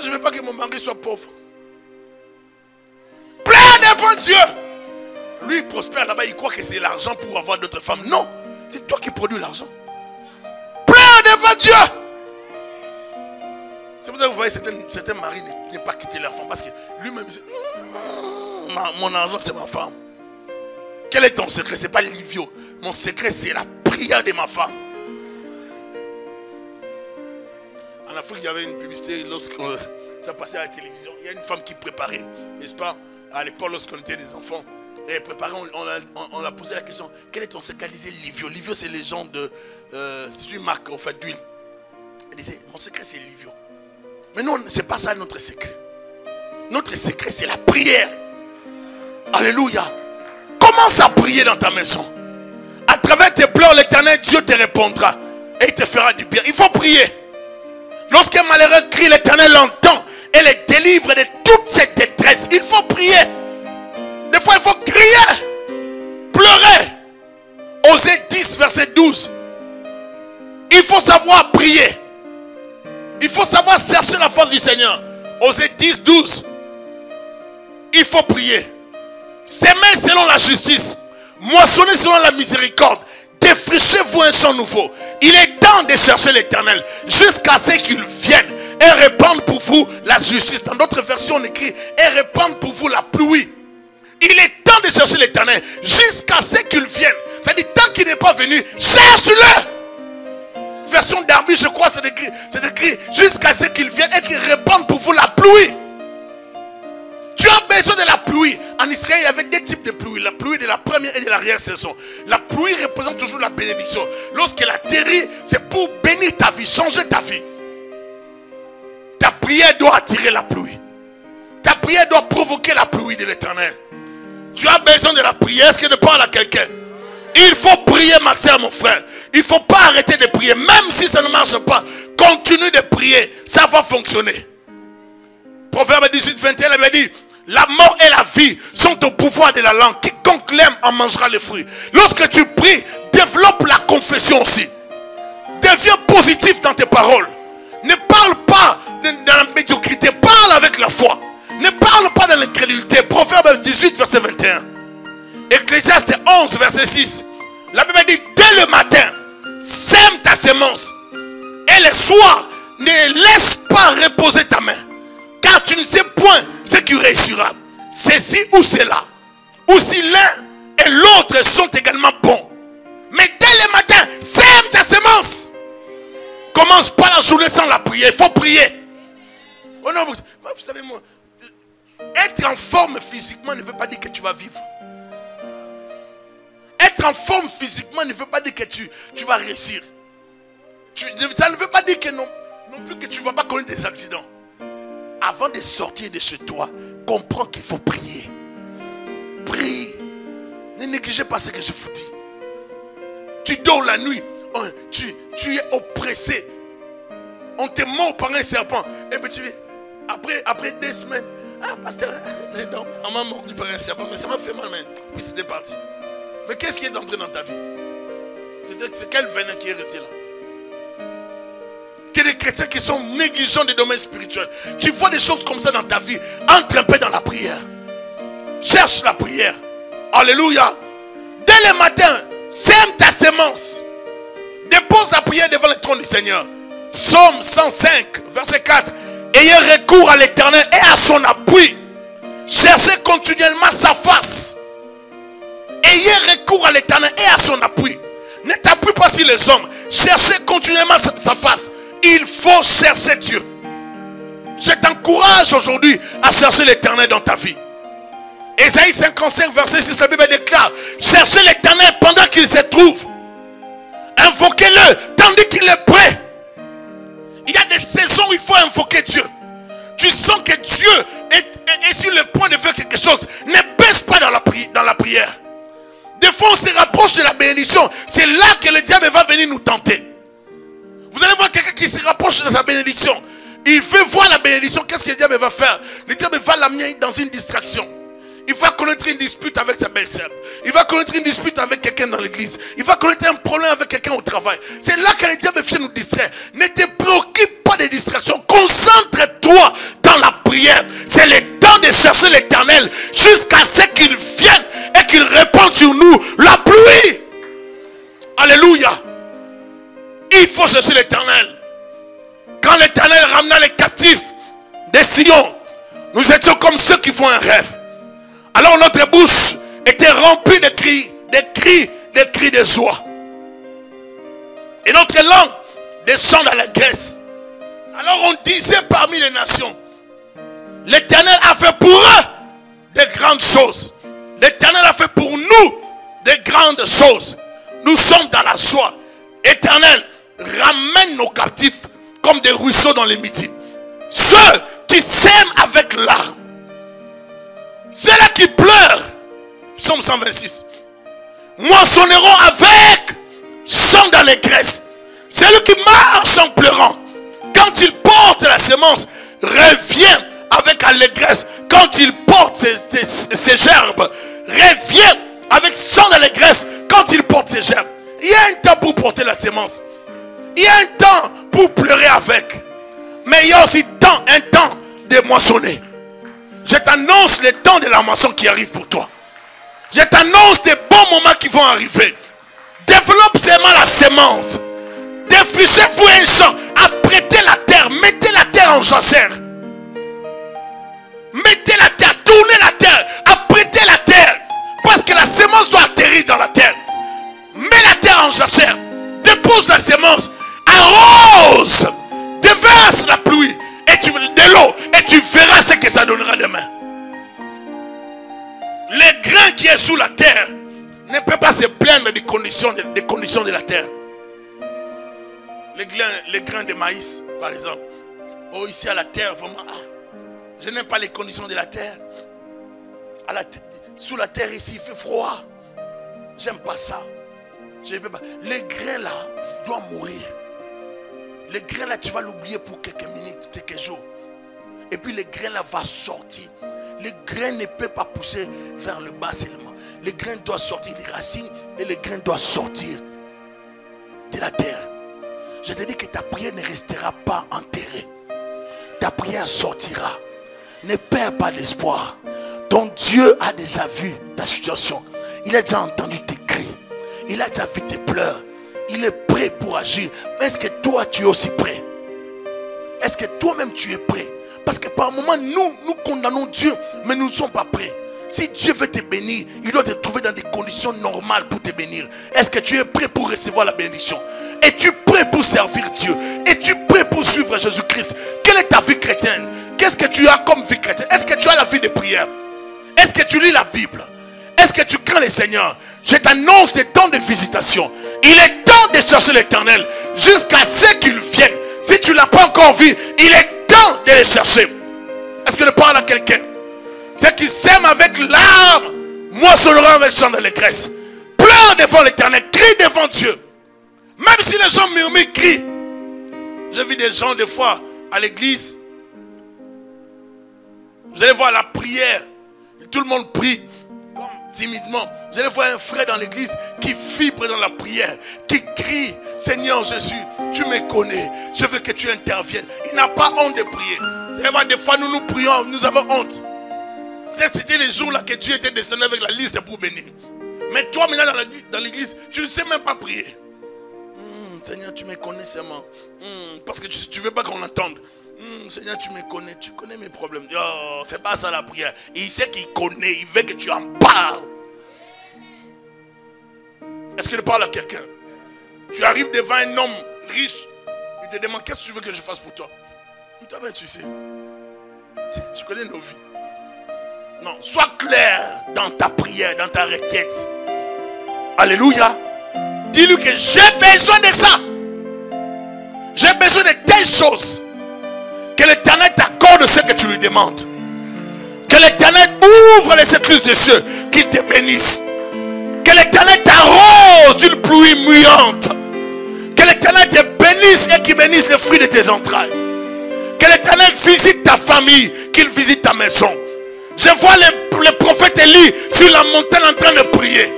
Je ne veux pas que mon mari soit pauvre. Pleure devant Dieu. Lui, il prospère là-bas. Il croit que c'est l'argent pour avoir d'autres femmes. Non. C'est toi qui produis l'argent. Pleure devant Dieu. C'est pour ça que vous voyez certains maris ne pas quitter leur femme. Parce que lui-même dit, mon argent c'est ma femme. Quel est ton secret? Ce n'est pas Livio. Mon secret c'est la prière de ma femme. En Afrique il y avait une publicité lorsque ça passait à la télévision. Il y a une femme qui préparait, n'est-ce pas? À l'époque lorsqu'on était des enfants. Et préparant, on l'a posé la question. Quel est ton secret? Elle disait Livio. Livio c'est les gens de... c'est une marque en fait d'huile. Elle disait mon secret c'est Livio. Mais non, ce n'est pas ça notre secret. Notre secret, c'est la prière. Alléluia. Commence à prier dans ta maison. À travers tes pleurs, l'Éternel, Dieu te répondra. Et il te fera du bien. Il faut prier. Lorsqu'un malheureux crie, l'Éternel l'entend. Et le délivre de toute cette détresse. Il faut prier. Des fois, il faut crier. Pleurer. Osée 10, verset 12. Il faut savoir prier. Il faut savoir chercher la face du Seigneur. Osée 10, 12. Il faut prier. S'aimer selon la justice. Moissonner selon la miséricorde. Défrichez-vous un champ nouveau. Il est temps de chercher l'Éternel. Jusqu'à ce qu'il vienne. Et répande pour vous la justice. Dans d'autres versions on écrit. Et répande pour vous la pluie. Il est temps de chercher l'Éternel. Jusqu'à ce qu'il vienne. C'est-à-dire tant qu'il n'est pas venu. Cherche-le. Version Darby, je crois, c'est écrit jusqu'à ce qu'il vienne et qu'il répande pour vous la pluie. Tu as besoin de la pluie. En Israël, il y avait deux types de pluie. La pluie de la première et de l'arrière-saison. La pluie représente toujours la bénédiction. Lorsqu'elle atterrit, c'est pour bénir ta vie, changer ta vie. Ta prière doit attirer la pluie. Ta prière doit provoquer la pluie de l'Éternel. Tu as besoin de la prière. Est-ce que je parle à quelqu'un? Il faut prier, ma soeur, mon frère. Il ne faut pas arrêter de prier. Même si ça ne marche pas, continue de prier. Ça va fonctionner. Proverbe 18, 21, elle avait dit, la mort et la vie sont au pouvoir de la langue. Quiconque l'aime en mangera les fruits. Lorsque tu pries, développe la confession aussi. Deviens positif dans tes paroles. Ne parle pas dans la médiocrité. Parle avec la foi. Ne parle pas dans l'incrédulité. Proverbe 18, verset 21. Ecclésiaste 11, verset 6. La Bible dit, dès le matin, sème ta semence. Et le soir, ne laisse pas reposer ta main. Car tu ne sais point ce qui réussira. Ceci ou cela. Ou si l'un et l'autre sont également bons. Mais dès le matin, sème ta semence. Commence pas la journée sans la prière. Il faut prier. Oh non, vous savez moi, être en forme physiquement ne veut pas dire que tu vas vivre. Être en forme physiquement ne veut pas dire que tu vas réussir. Ça ne veut pas dire que non plus que tu ne vas pas connaître des accidents. Avant de sortir de chez toi, comprends qu'il faut prier. Prie. Ne négligez pas ce que je vous dis. Tu dors la nuit, tu es oppressé. On te mord par un serpent. Et puis tu dis, après 2 semaines, ah pasteur, j'ai dormi, on m'a mordu par un serpent, mais ça m'a fait mal, mais puis c'était parti. Mais qu'est-ce qui est entré dans ta vie? C'est quel venin qui est resté là? Qu'il y a des chrétiens qui sont négligents des domaines spirituels. Tu vois des choses comme ça dans ta vie. Entre un peu dans la prière. Cherche la prière. Alléluia. Dès le matin, sème ta semence. Depuis dépose la prière devant le trône du Seigneur. Psaume 105, verset 4. Ayez recours à l'Éternel et à son appui. Cherchez continuellement sa face. Ayez recours à l'Éternel et à son appui. Ne t'appuie pas sur les hommes. Cherchez continuellement sa face. Il faut chercher Dieu. Je t'encourage aujourd'hui à chercher l'Éternel dans ta vie. Ésaïe 55, verset 6, la Bible déclare: cherchez l'Éternel pendant qu'il se trouve. Invoquez-le tandis qu'il est prêt. Il y a des saisons où il faut invoquer Dieu. Tu sens que Dieu est sur le point de faire quelque chose. Ne baisse pas dans la prière. Des fois on se rapproche de la bénédiction. C'est là que le diable va venir nous tenter. Vous allez voir quelqu'un qui se rapproche de sa bénédiction. Il veut voir la bénédiction. Qu'est-ce que le diable va faire? Le diable va l'amener dans une distraction. Il va connaître une dispute avec sa belle-sœur. Il va connaître une dispute avec quelqu'un dans l'église. Il va connaître un problème avec quelqu'un au travail. C'est là que le diable vient nous distraire. Ne te préoccupe pas des distractions. Concentre-toi dans la prière. C'est le temps de chercher l'Éternel jusqu'à ce qu'il vienne et qu'il répande sur nous la pluie. Alléluia. Il faut chercher l'Éternel. Quand l'Éternel ramena les captifs des Sion, nous étions comme ceux qui font un rêve. Alors notre bouche était remplie de cris de joie. Et notre langue des chants d'allégresse. Alors on disait parmi les nations: l'Éternel a fait pour eux de grandes choses. L'Éternel a fait pour nous de grandes choses. Nous sommes dans la joie. Éternel, ramène nos captifs comme des ruisseaux dans les midis. Ceux qui s'aiment avec larmes. Ceux-là qui pleurent. Psaume 126. Moissonneront avec chant d'allégresse. Celui qui marche en pleurant, quand il porte la semence, revient avec allégresse. Quand il porte ses gerbes, revient avec chant d'allégresse. Quand il porte ses gerbes. Il y a un temps pour porter la semence. Il y a un temps pour pleurer avec. Mais il y a aussi un temps de moissonner. Je t'annonce le temps de la moisson qui arrive pour toi. Je t'annonce des bons moments qui vont arriver. Développe seulement la semence. Défrichez-vous un champ. Apprêtez la terre. Mettez la terre en jachère. Mettez la terre. Tournez la terre. Apprêtez la terre. Parce que la semence doit atterrir dans la terre. Mets la terre en jachère. Dépose la semence. Arrose. Déverse la pluie. De l'eau. Et tu verras ce que ça donnera demain. Le grain qui est sous la terre ne peut pas se plaindre des conditions de la terre. Les grains de maïs, par exemple. Oh, ici à la terre, vraiment, je n'aime pas les conditions de la terre. Sous la terre, ici, il fait froid. J'aime pas ça. Les grains là doivent mourir. Les grains là, tu vas l'oublier pour quelques minutes, quelques jours. Et puis les grains là vont sortir. Les grains ne peuvent pas pousser vers le bas seulement. Les grains doivent sortir des racines et les grains doivent sortir de la terre. Je te dis que ta prière ne restera pas enterrée. Ta prière sortira. Ne perds pas d'espoir. Ton Dieu a déjà vu ta situation. Il a déjà entendu tes cris. Il a déjà vu tes pleurs. Il est prêt pour agir. Est-ce que toi tu es aussi prêt? Est-ce que toi-même tu es prêt? Parce que par moments nous condamnons Dieu, mais nous ne sommes pas prêts. Si Dieu veut te bénir, il doit te trouver dans des conditions normales pour te bénir. Est-ce que tu es prêt pour recevoir la bénédiction? Es-tu prêt pour servir Dieu? Es-tu prêt pour suivre Jésus-Christ? Quelle est ta vie chrétienne? Qu'est-ce que tu as comme vie chrétienne? Est-ce que tu as la vie de prière? Est-ce que tu lis la Bible? Est-ce que tu crains le Seigneur? Je t'annonce des temps de visitation. Il est temps de chercher l'Éternel jusqu'à ce qu'il vienne. Si tu ne l'as pas encore vu, il est temps de le chercher. Est-ce que je parle à quelqu'un? Ceux qui s'aiment avec larmes moissonneront avec chant d'allégresse. Pleure devant l'Éternel, crie devant Dieu. Même si les gens murmurent, crient. J'ai vu des gens des fois à l'église. Vous allez voir la prière. Tout le monde prie comme timidement. Vous allez voir un frère dans l'église qui vibre dans la prière, qui crie: Seigneur Jésus, tu me connais, je veux que tu interviennes. Il n'a pas honte de prier. Vous allez voir, des fois nous prions, nous avons honte. C'était les jours là que Dieu était descendu avec la liste pour bénir. Mais toi maintenant dans l'église, tu ne sais même pas prier. Seigneur, tu me connais seulement. Parce que tu ne veux pas qu'on entende. Seigneur, tu me connais. Tu connais mes problèmes. Oh, c'est pas ça la prière. Il sait qu'il connaît. Il veut que tu en parles. Est-ce qu'il parle à quelqu'un? Tu arrives devant un homme riche. Il te demande, qu'est-ce que tu veux que je fasse pour toi? Toi, ben, tu sais. Tu connais nos vies. Non, sois clair dans ta prière, dans ta requête. Alléluia. Dis-lui que j'ai besoin de ça. J'ai besoin de telles choses. Que l'Éternel t'accorde ce que tu lui demandes. Que l'Éternel ouvre les écluses des cieux. Qu'il te bénisse. Que l'Éternel t'arrose d'une pluie mouillante. Que l'Éternel te bénisse et qu'il bénisse les fruits de tes entrailles. Que l'Éternel visite ta famille. Qu'il visite ta maison. Je vois le prophète Élie sur la montagne en train de prier.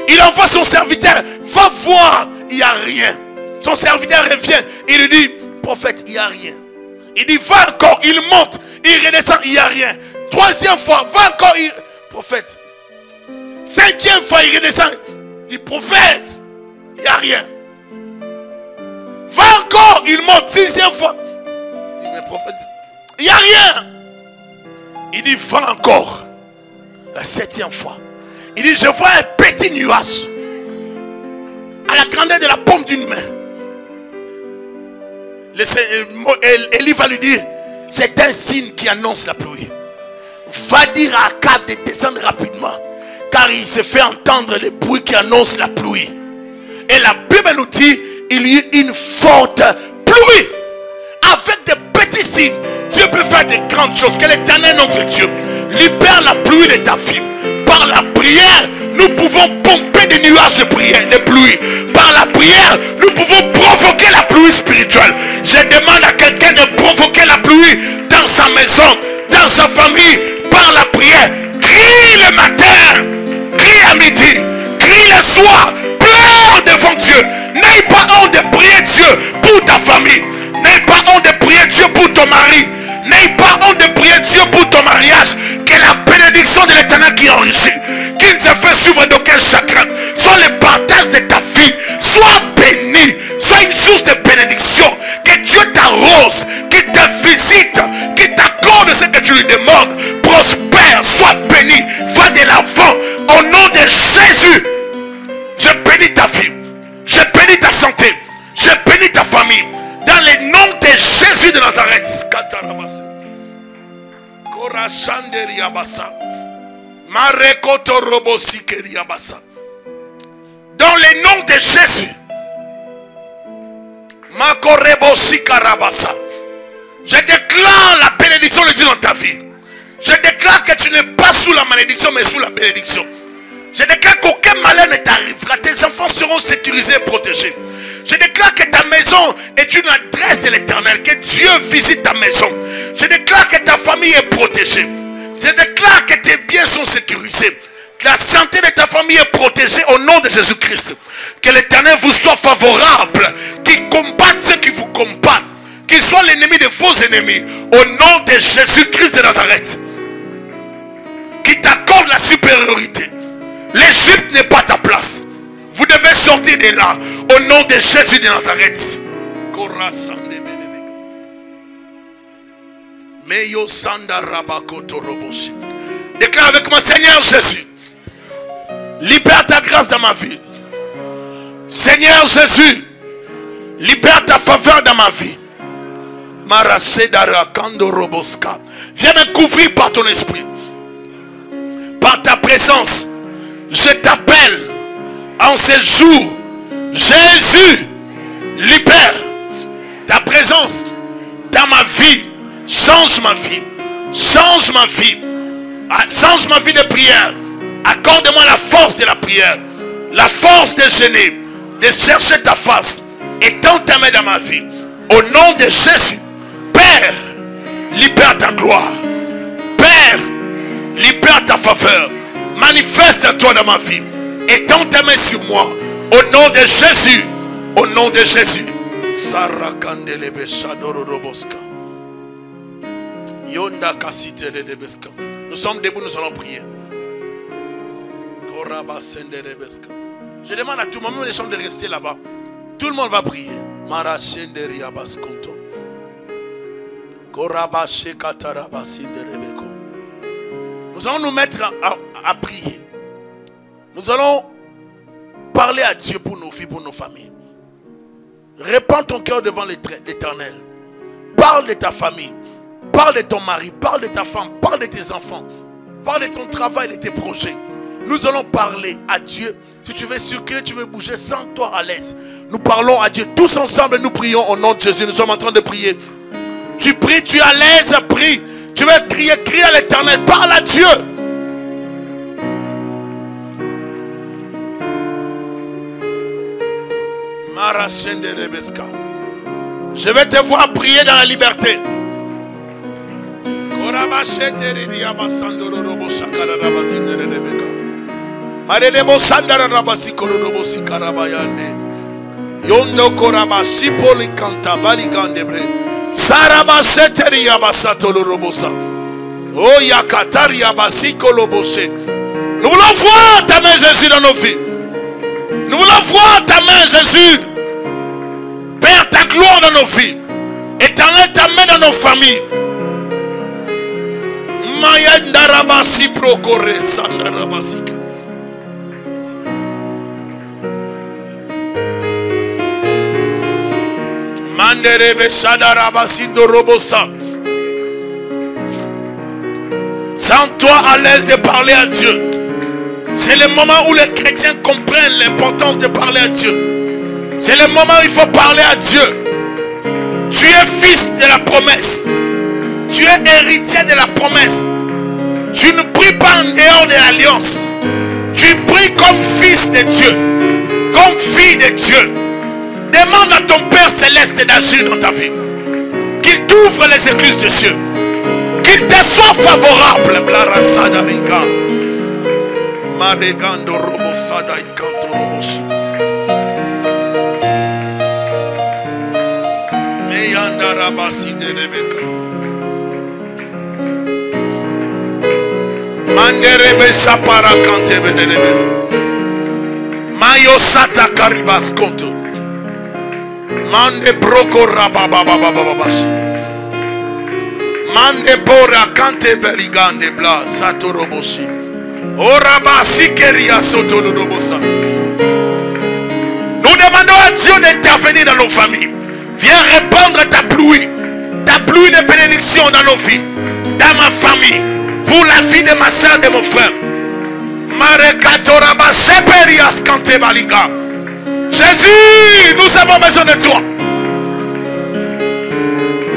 Il envoie son serviteur. Va voir. Il n'y a rien. Son serviteur revient. Il lui dit, prophète, il n'y a rien. Il dit, va encore. Il monte. Il redescend. Il n'y a rien. Troisième fois. Va encore. Prophète. Cinquième fois. Il redescend. Il dit, prophète. Il n'y a rien. Va encore. Il monte. Sixième fois. Il dit, mais prophète. Il n'y a rien. Il dit, va encore. La septième fois. Il dit, je vois un petit nuage. À la grandeur de la paume d'une main. Élie va lui dire, c'est un signe qui annonce la pluie. Va dire à Akab de descendre rapidement. Car il se fait entendre le bruit qui annonce la pluie. Et la Bible nous dit, il y eut une forte pluie. Avec des petits signes. Dieu peut faire de grandes choses. Que l'Éternel notre Dieu libère la pluie de ta vie. Par la prière, nous pouvons pomper des nuages de prière, de pluie. Par la prière, nous pouvons provoquer la pluie spirituelle. Je demande à quelqu'un de provoquer la pluie dans sa maison, dans sa famille, par la prière. Crie le matin, crie à midi, crie le soir, pleure devant Dieu. N'aie pas honte de prier Dieu pour ta famille. N'aie pas honte de prier Dieu pour ton mari. N'aie pas honte de prier Dieu pour ton mariage. Que la bénédiction de l'Éternel qui enrichit, qui ne se fait suivre d'aucun chagrin, soit le partage de ta vie. Sois béni. Sois une source de bénédiction. Que Dieu t'arrose, qu'il te visite, qu'il t'accorde ce que tu lui demandes. Prospère, sois béni. Va de l'avant. Au nom de Jésus, je bénis ta vie. Je bénis ta santé. Je bénis ta famille. Dans le nom de Jésus de Nazareth. Dans le nom de Jésus. Je déclare la bénédiction de Dieu dans ta vie. Je déclare que tu n'es pas sous la malédiction mais sous la bénédiction. Je déclare qu'aucun malheur ne t'arrivera. Tes enfants seront sécurisés et protégés. Je déclare que ta maison est une adresse de l'Éternel. Que Dieu visite ta maison. Je déclare que ta famille est protégée. Je déclare que tes biens sont sécurisés. Que la santé de ta famille est protégée au nom de Jésus-Christ. Que l'Éternel vous soit favorable. Qu'il combatte ceux qui vous combattent. Qu'il soit l'ennemi de vos ennemis. Au nom de Jésus-Christ de Nazareth. Qu'il t'accorde la supériorité. L'Égypte n'est pas ta place. Vous devez sortir de là. Au nom de Jésus de Nazareth. Déclare avec moi, Seigneur Jésus, libère ta grâce dans ma vie. Seigneur Jésus, libère ta faveur dans ma vie. Viens me couvrir par ton esprit. Par ta présence. Je t'appelle en ce jour. Jésus, libère ta présence dans ma vie. Change ma vie. Change ma vie. Change ma vie de prière. Accorde-moi la force de la prière. La force de gêner. De chercher ta face. Et tends ta main dans ma vie. Au nom de Jésus. Père, libère ta gloire. Père, libère ta faveur. Manifeste-toi dans ma vie. Et tends ta main sur moi. Au nom de Jésus. Au nom de Jésus. Nous sommes debout, nous allons prier. Je demande à tout le monde, les gens de rester là-bas. Tout le monde va prier. Marashenderi abaskonto. Korabashe katarabasinderebeko. Nous allons nous mettre à prier. Nous allons parler à Dieu pour nos vies, pour nos familles. Répands ton cœur devant l'Éternel. Parle de ta famille. Parle de ton mari. Parle de ta femme. Parle de tes enfants. Parle de ton travail, de tes projets. Nous allons parler à Dieu. Si tu veux circuler, tu veux bouger, sens-toi à l'aise. Nous parlons à Dieu tous ensemble et nous prions au nom de Jésus. Nous sommes en train de prier. Tu pries, tu es à l'aise, prie. Tu veux crier, crie à l'Éternel. Parle à Dieu. Je vais te voir prier dans la liberté. Yondo korabasi poli kanta baligandebre. Sarabasheteri yabasato lorobosa. Oh yakatari yabasi kolobose. Nous voulons voir ta main, Jésus, dans nos vies. Nous voulons voir ta main, Jésus. Père, ta gloire dans nos vies. Éternel, ta main dans nos familles. Mayandarabasi prokore sandarabasi. Manderebe sadarabasi dorobosa. Sens-toi à l'aise de parler à Dieu. C'est le moment où les chrétiens comprennent l'importance de parler à Dieu. C'est le moment où il faut parler à Dieu. Tu es fils de la promesse. Tu es héritier de la promesse. Tu ne pries pas en dehors de l'alliance. Tu pries comme fils de Dieu. Comme fille de Dieu. Demande à ton Père Céleste d'agir dans ta vie. Qu'il t'ouvre les écluses de cieux. Qu'il te soit favorable. Blarasadariga. Maregando robosada ikanto roboshi. Meyanda rabasi de Rebecca. Manderebe sapara kante bedelebes. Mayo sata karibas konto. Mande broko rababababababashi. Mande bora kante berigande bla sato roboshi. Oraba sikeria soto robosa. Nous demandons à Dieu d'intervenir dans nos familles. Viens répandre ta pluie de bénédiction dans nos vies, dans ma famille, pour la vie de ma soeur, de mon frère. Marekatoraba seperias kante baliga. Jésus, nous avons besoin de toi.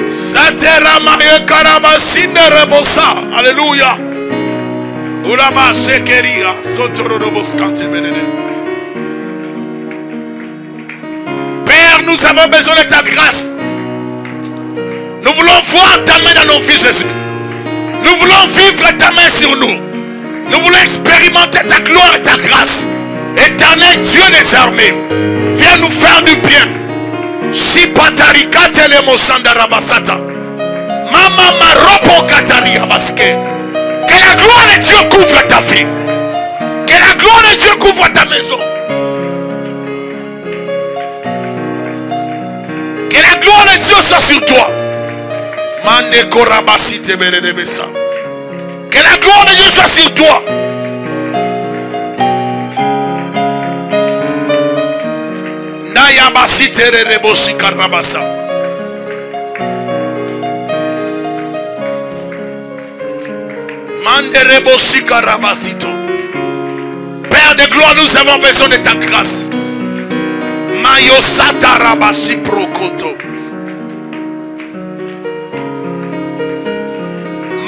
Satera maye karaba sinderebosa. Alléluia. Uraba sekeria sotorobos kante benene. Père, nous avons besoin de ta grâce. Nous voulons voir ta main dans nos vies, Jésus. Nous voulons vivre ta main sur nous. Nous voulons expérimenter ta gloire et ta grâce. Éternel Dieu des armées, viens nous faire du bien. Si patarika telemo sandarabasata. Mama maropo kataria baske. Que la gloire de Dieu couvre ta vie. Que la gloire de Dieu couvre ta maison. Que la gloire de Dieu soit sur toi. Mande korabasi teberedebesa. Que la gloire de Dieu soit sur toi. Nayabasi terereboshi karabasa. Mande reboshi karabasito. Père de gloire, nous avons besoin de ta grâce. Mayosata rabasi prokoto.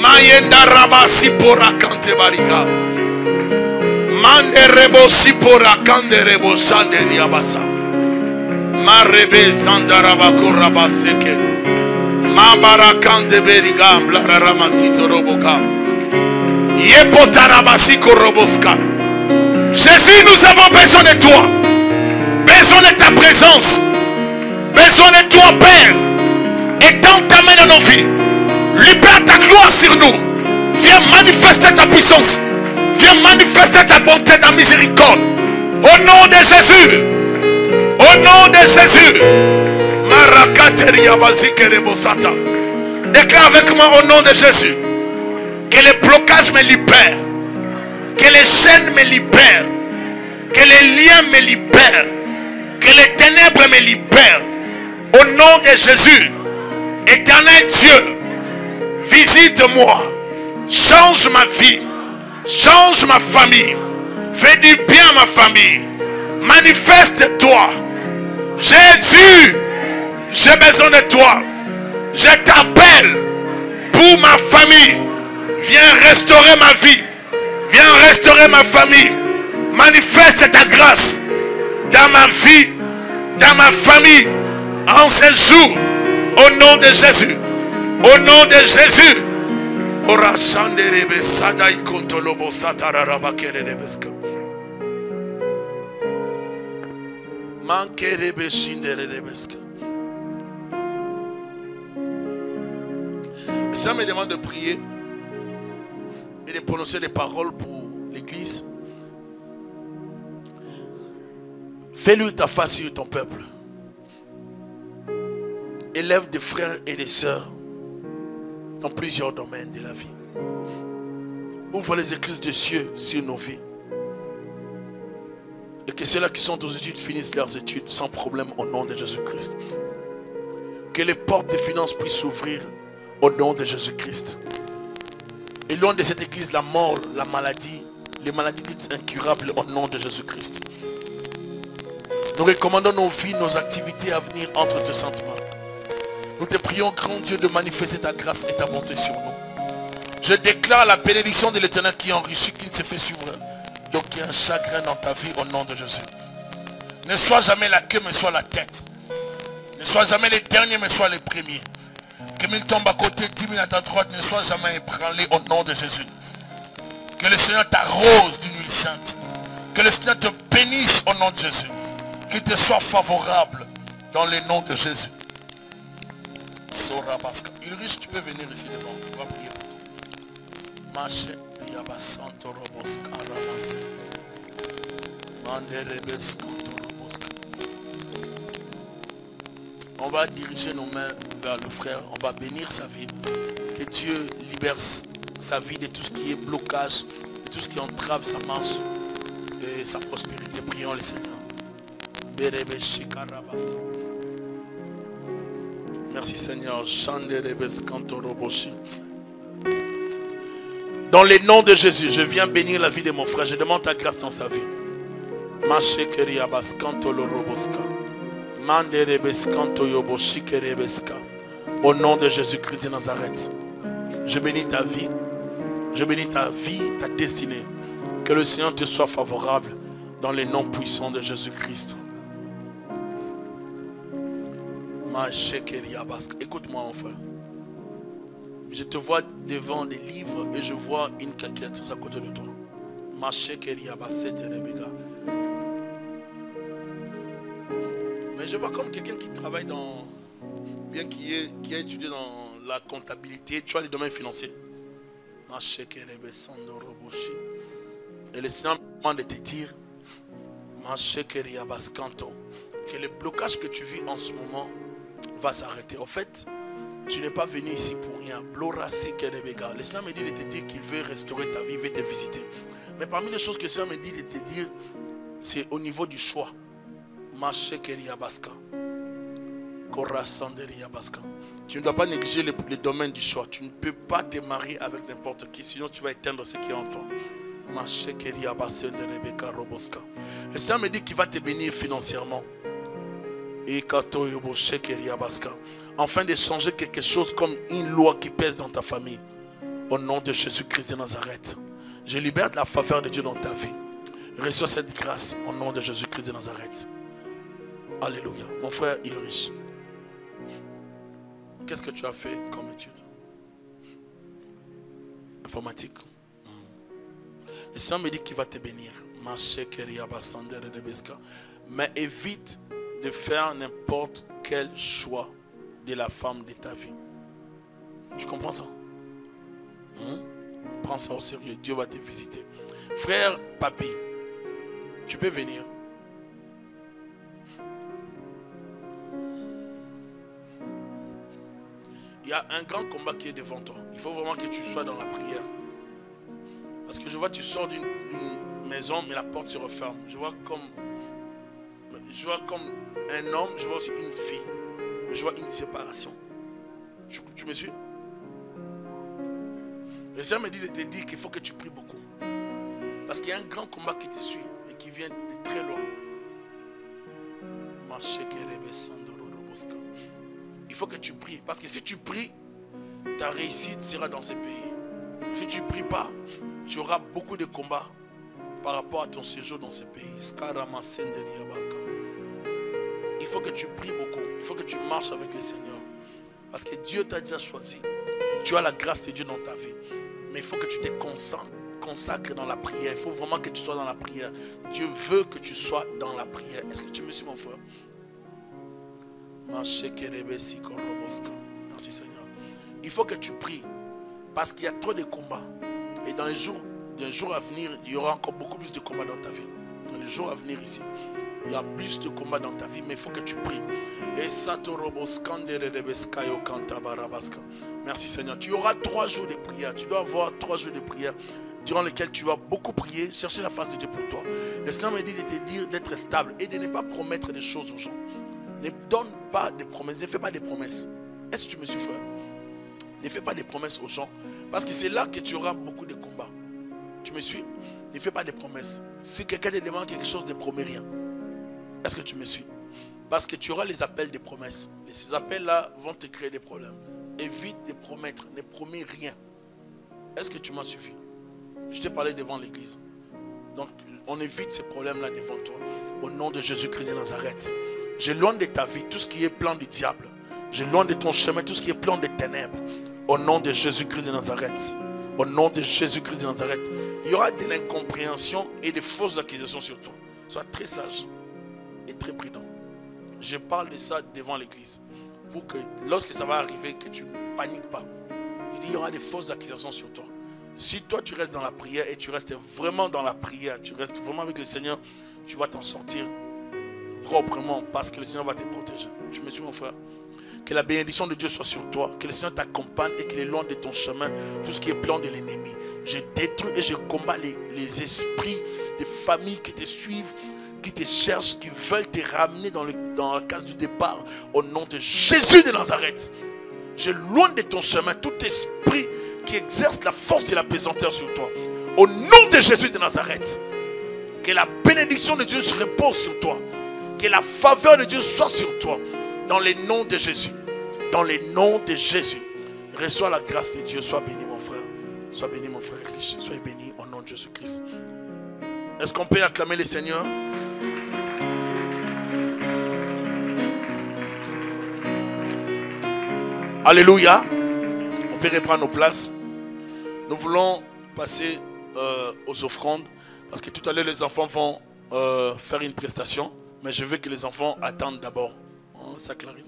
Mayenda rabasi pora kante bariga. Mande reboshi pora kande rebosande riabasa. Marebe zandarabako rabaseke. Mabarakande beriga blaramasito roboka. Yepotarabasiko roboska. Jésus, nous avons besoin de toi. Besoin de ta présence. Besoin de toi, Père. Étends ta main dans nos vies. Libère ta gloire sur nous. Viens manifester ta puissance. Viens manifester ta bonté, ta miséricorde. Au nom de Jésus. Au nom de Jésus. Déclare avec moi au nom de Jésus que les blocages me libèrent, que les chaînes me libèrent, que les liens me libèrent, que les ténèbres me libèrent. Au nom de Jésus, éternel Dieu, visite-moi, change ma vie, change ma famille, fais du bien à ma famille, manifeste-toi. Jésus, j'ai besoin de toi. Je t'appelle pour ma famille. Viens restaurer ma vie. Viens restaurer ma famille. Manifeste ta grâce dans ma vie, dans ma famille, en ce jour. Au nom de Jésus. Au nom de Jésus. Le Seigneur me demande de prier et de prononcer des paroles pour l'église. Fais-lui ta face sur ton peuple. Élève des frères et des sœurs dans plusieurs domaines de la vie. Ouvre les écluses des cieux sur nos vies. Et que ceux-là qui sont aux études finissent leurs études sans problème au nom de Jésus-Christ. Que les portes de finances puissent s'ouvrir au nom de Jésus-Christ. Et loin de cette église, la mort, la maladie, les maladies dites incurables au nom de Jésus-Christ. Nous recommandons nos vies, nos activités à venir entre tes saintes mains. Nous te prions, grand Dieu, de manifester ta grâce et ta bonté sur nous. Je déclare la bénédiction de l'Éternel qui enrichit, qui ne se fait suivre. Donc il y a un chagrin dans ta vie au nom de Jésus. Ne sois jamais la queue, mais sois la tête. Ne sois jamais les derniers, mais sois les premiers. Que 1000 tombent à côté, 10 000 à ta droite, ne sois jamais ébranlé au nom de Jésus. Que le Seigneur t'arrose d'une huile sainte. Que le Seigneur te bénisse au nom de Jésus. Qu'il te soit favorable dans le nom de Jésus. Ulrich, tu peux venir ici devant. On va prier pour toi. On va diriger nos mains vers le frère. On va bénir sa vie. Que Dieu libère sa vie de tout ce qui est blocage, de tout ce qui entrave sa marche et sa prospérité. Prions le Seigneur. Merci Seigneur. Dans le nom de Jésus, je viens bénir la vie de mon frère. Je demande ta grâce dans sa vie. Au nom de Jésus-Christ de Nazareth, je bénis ta vie. Je bénis ta vie, ta destinée. Que le Seigneur te soit favorable dans le nom puissant de Jésus-Christ. Écoute-moi mon frère. Je te vois devant des livres et je vois une calculatrice à côté de toi. Mais je vois comme quelqu'un qui travaille dans, bien qui a étudié dans la comptabilité, tu vois les domaines financiers. Et le Seigneur me demande de te dire que le blocage que tu vis en ce moment va s'arrêter. En fait, tu n'es pas venu ici pour rien. Le Seigneur me dit de te dire qu'il veut restaurer ta vie, il veut te visiter. Mais parmi les choses que le Seigneur me dit de te dire, c'est au niveau du choix. Tu ne dois pas négliger le domaine du choix. Tu ne peux pas te marier avec n'importe qui, sinon tu vas éteindre ce qui est en toi. Le Seigneur me dit qu'il va te bénir financièrement. Afin de changer quelque chose comme une loi qui pèse dans ta famille. Au nom de Jésus-Christ de Nazareth. Je libère la faveur de Dieu dans ta vie. Reçois cette grâce au nom de Jésus-Christ de Nazareth. Alléluia. Mon frère Ulrich, qu'est-ce que tu as fait comme étude? Informatique. Le Seigneur me dit qu'il va te bénir. Mais évite de faire n'importe quel choix de la femme de ta vie. Tu comprends ça? Prends ça au sérieux. Dieu va te visiter. Frère Papi, tu peux venir. Il y a un grand combat qui est devant toi. Il faut vraiment que tu sois dans la prière. Parce que je vois, tu sors d'une maison, mais la porte se referme. Je vois comme un homme, je vois aussi une fille. Mais je vois une séparation. Tu me suis? Le Seigneur me dit de te dire qu'il faut que tu pries beaucoup. Parce qu'il y a un grand combat qui te suit et qui vient de très loin. Il faut que tu pries. Parce que si tu pries, ta réussite sera dans ce pays. Si tu ne pries pas, tu auras beaucoup de combats par rapport à ton séjour dans ce pays. Il faut que tu pries beaucoup. Il faut que tu marches avec le Seigneur. Parce que Dieu t'a déjà choisi. Tu as la grâce de Dieu dans ta vie. Mais il faut que tu te consacres dans la prière. Il faut vraiment que tu sois dans la prière. Dieu veut que tu sois dans la prière. Est-ce que tu me suis, mon frère? Merci Seigneur. Il faut que tu pries. Parce qu'il y a trop de combats. Et dans les jours à venir, il y aura encore beaucoup plus de combats dans ta vie. Dans les jours à venir ici, il y a plus de combats dans ta vie, mais il faut que tu pries. Merci Seigneur. Tu auras 3 jours de prière. Tu dois avoir 3 jours de prière durant lesquels tu vas beaucoup prier, chercher la face de Dieu pour toi. Le Seigneur me dit de te dire d'être stable et de ne pas promettre des choses aux gens. Ne donne pas de promesses, ne fais pas des promesses. Est-ce que tu me suis, frère? Ne fais pas des promesses aux gens. Parce que c'est là que tu auras beaucoup de combats. Tu me suis? Ne fais pas des promesses. Si quelqu'un te demande quelque chose, ne promets rien. Est-ce que tu me suis? Parce que tu auras les appels des promesses. Et ces appels-là vont te créer des problèmes. Évite de promettre. Ne promets rien. Est-ce que tu m'as suivi? Je t'ai parlé devant l'église. Donc, on évite ces problèmes-là devant toi. Au nom de Jésus-Christ de Nazareth. J'éloigne de ta vie tout ce qui est plan du diable. J'éloigne de ton chemin tout ce qui est plan des ténèbres. Au nom de Jésus-Christ de Nazareth. Au nom de Jésus-Christ de Nazareth. Il y aura de l'incompréhension et de fausses accusations sur toi. Sois très sage et très prudent. Je parle de ça devant l'église. Pour que lorsque ça va arriver, que tu ne paniques pas. Il y aura des fausses accusations sur toi. Si toi tu restes dans la prière et tu restes vraiment dans la prière, tu restes vraiment avec le Seigneur, tu vas t'en sortir proprement parce que le Seigneur va te protéger. Tu me suis, mon frère? Que la bénédiction de Dieu soit sur toi, que le Seigneur t'accompagne et qu'il éloigne de ton chemin tout ce qui est plan de l'ennemi. Je détruis et je combats les esprits des familles qui te suivent, qui te cherchent, qui veulent te ramener dans la case du départ. Au nom de Jésus de Nazareth, j'éloigne de ton chemin tout esprit qui exerce la force de la pesanteur sur toi. Au nom de Jésus de Nazareth, que la bénédiction de Dieu se repose sur toi. Que la faveur de Dieu soit sur toi. Dans le nom de Jésus. Dans le nom de Jésus. Reçois la grâce de Dieu. Sois béni, mon frère. Sois béni, mon frère riche. Sois béni au nom de Jésus-Christ. Est-ce qu'on peut acclamer le Seigneur? Alléluia. On peut reprendre nos places. Nous voulons passer aux offrandes. Parce que tout à l'heure, les enfants vont faire une prestation. Mais je veux que les enfants attendent d'abord. Oh, ça clarine.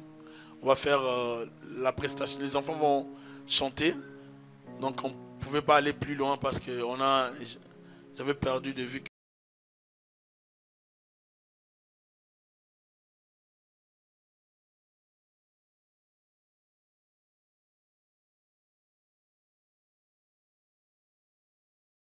On va faire la prestation. Les enfants vont chanter. Donc on ne pouvait pas aller plus loin parce que j'avais perdu de vue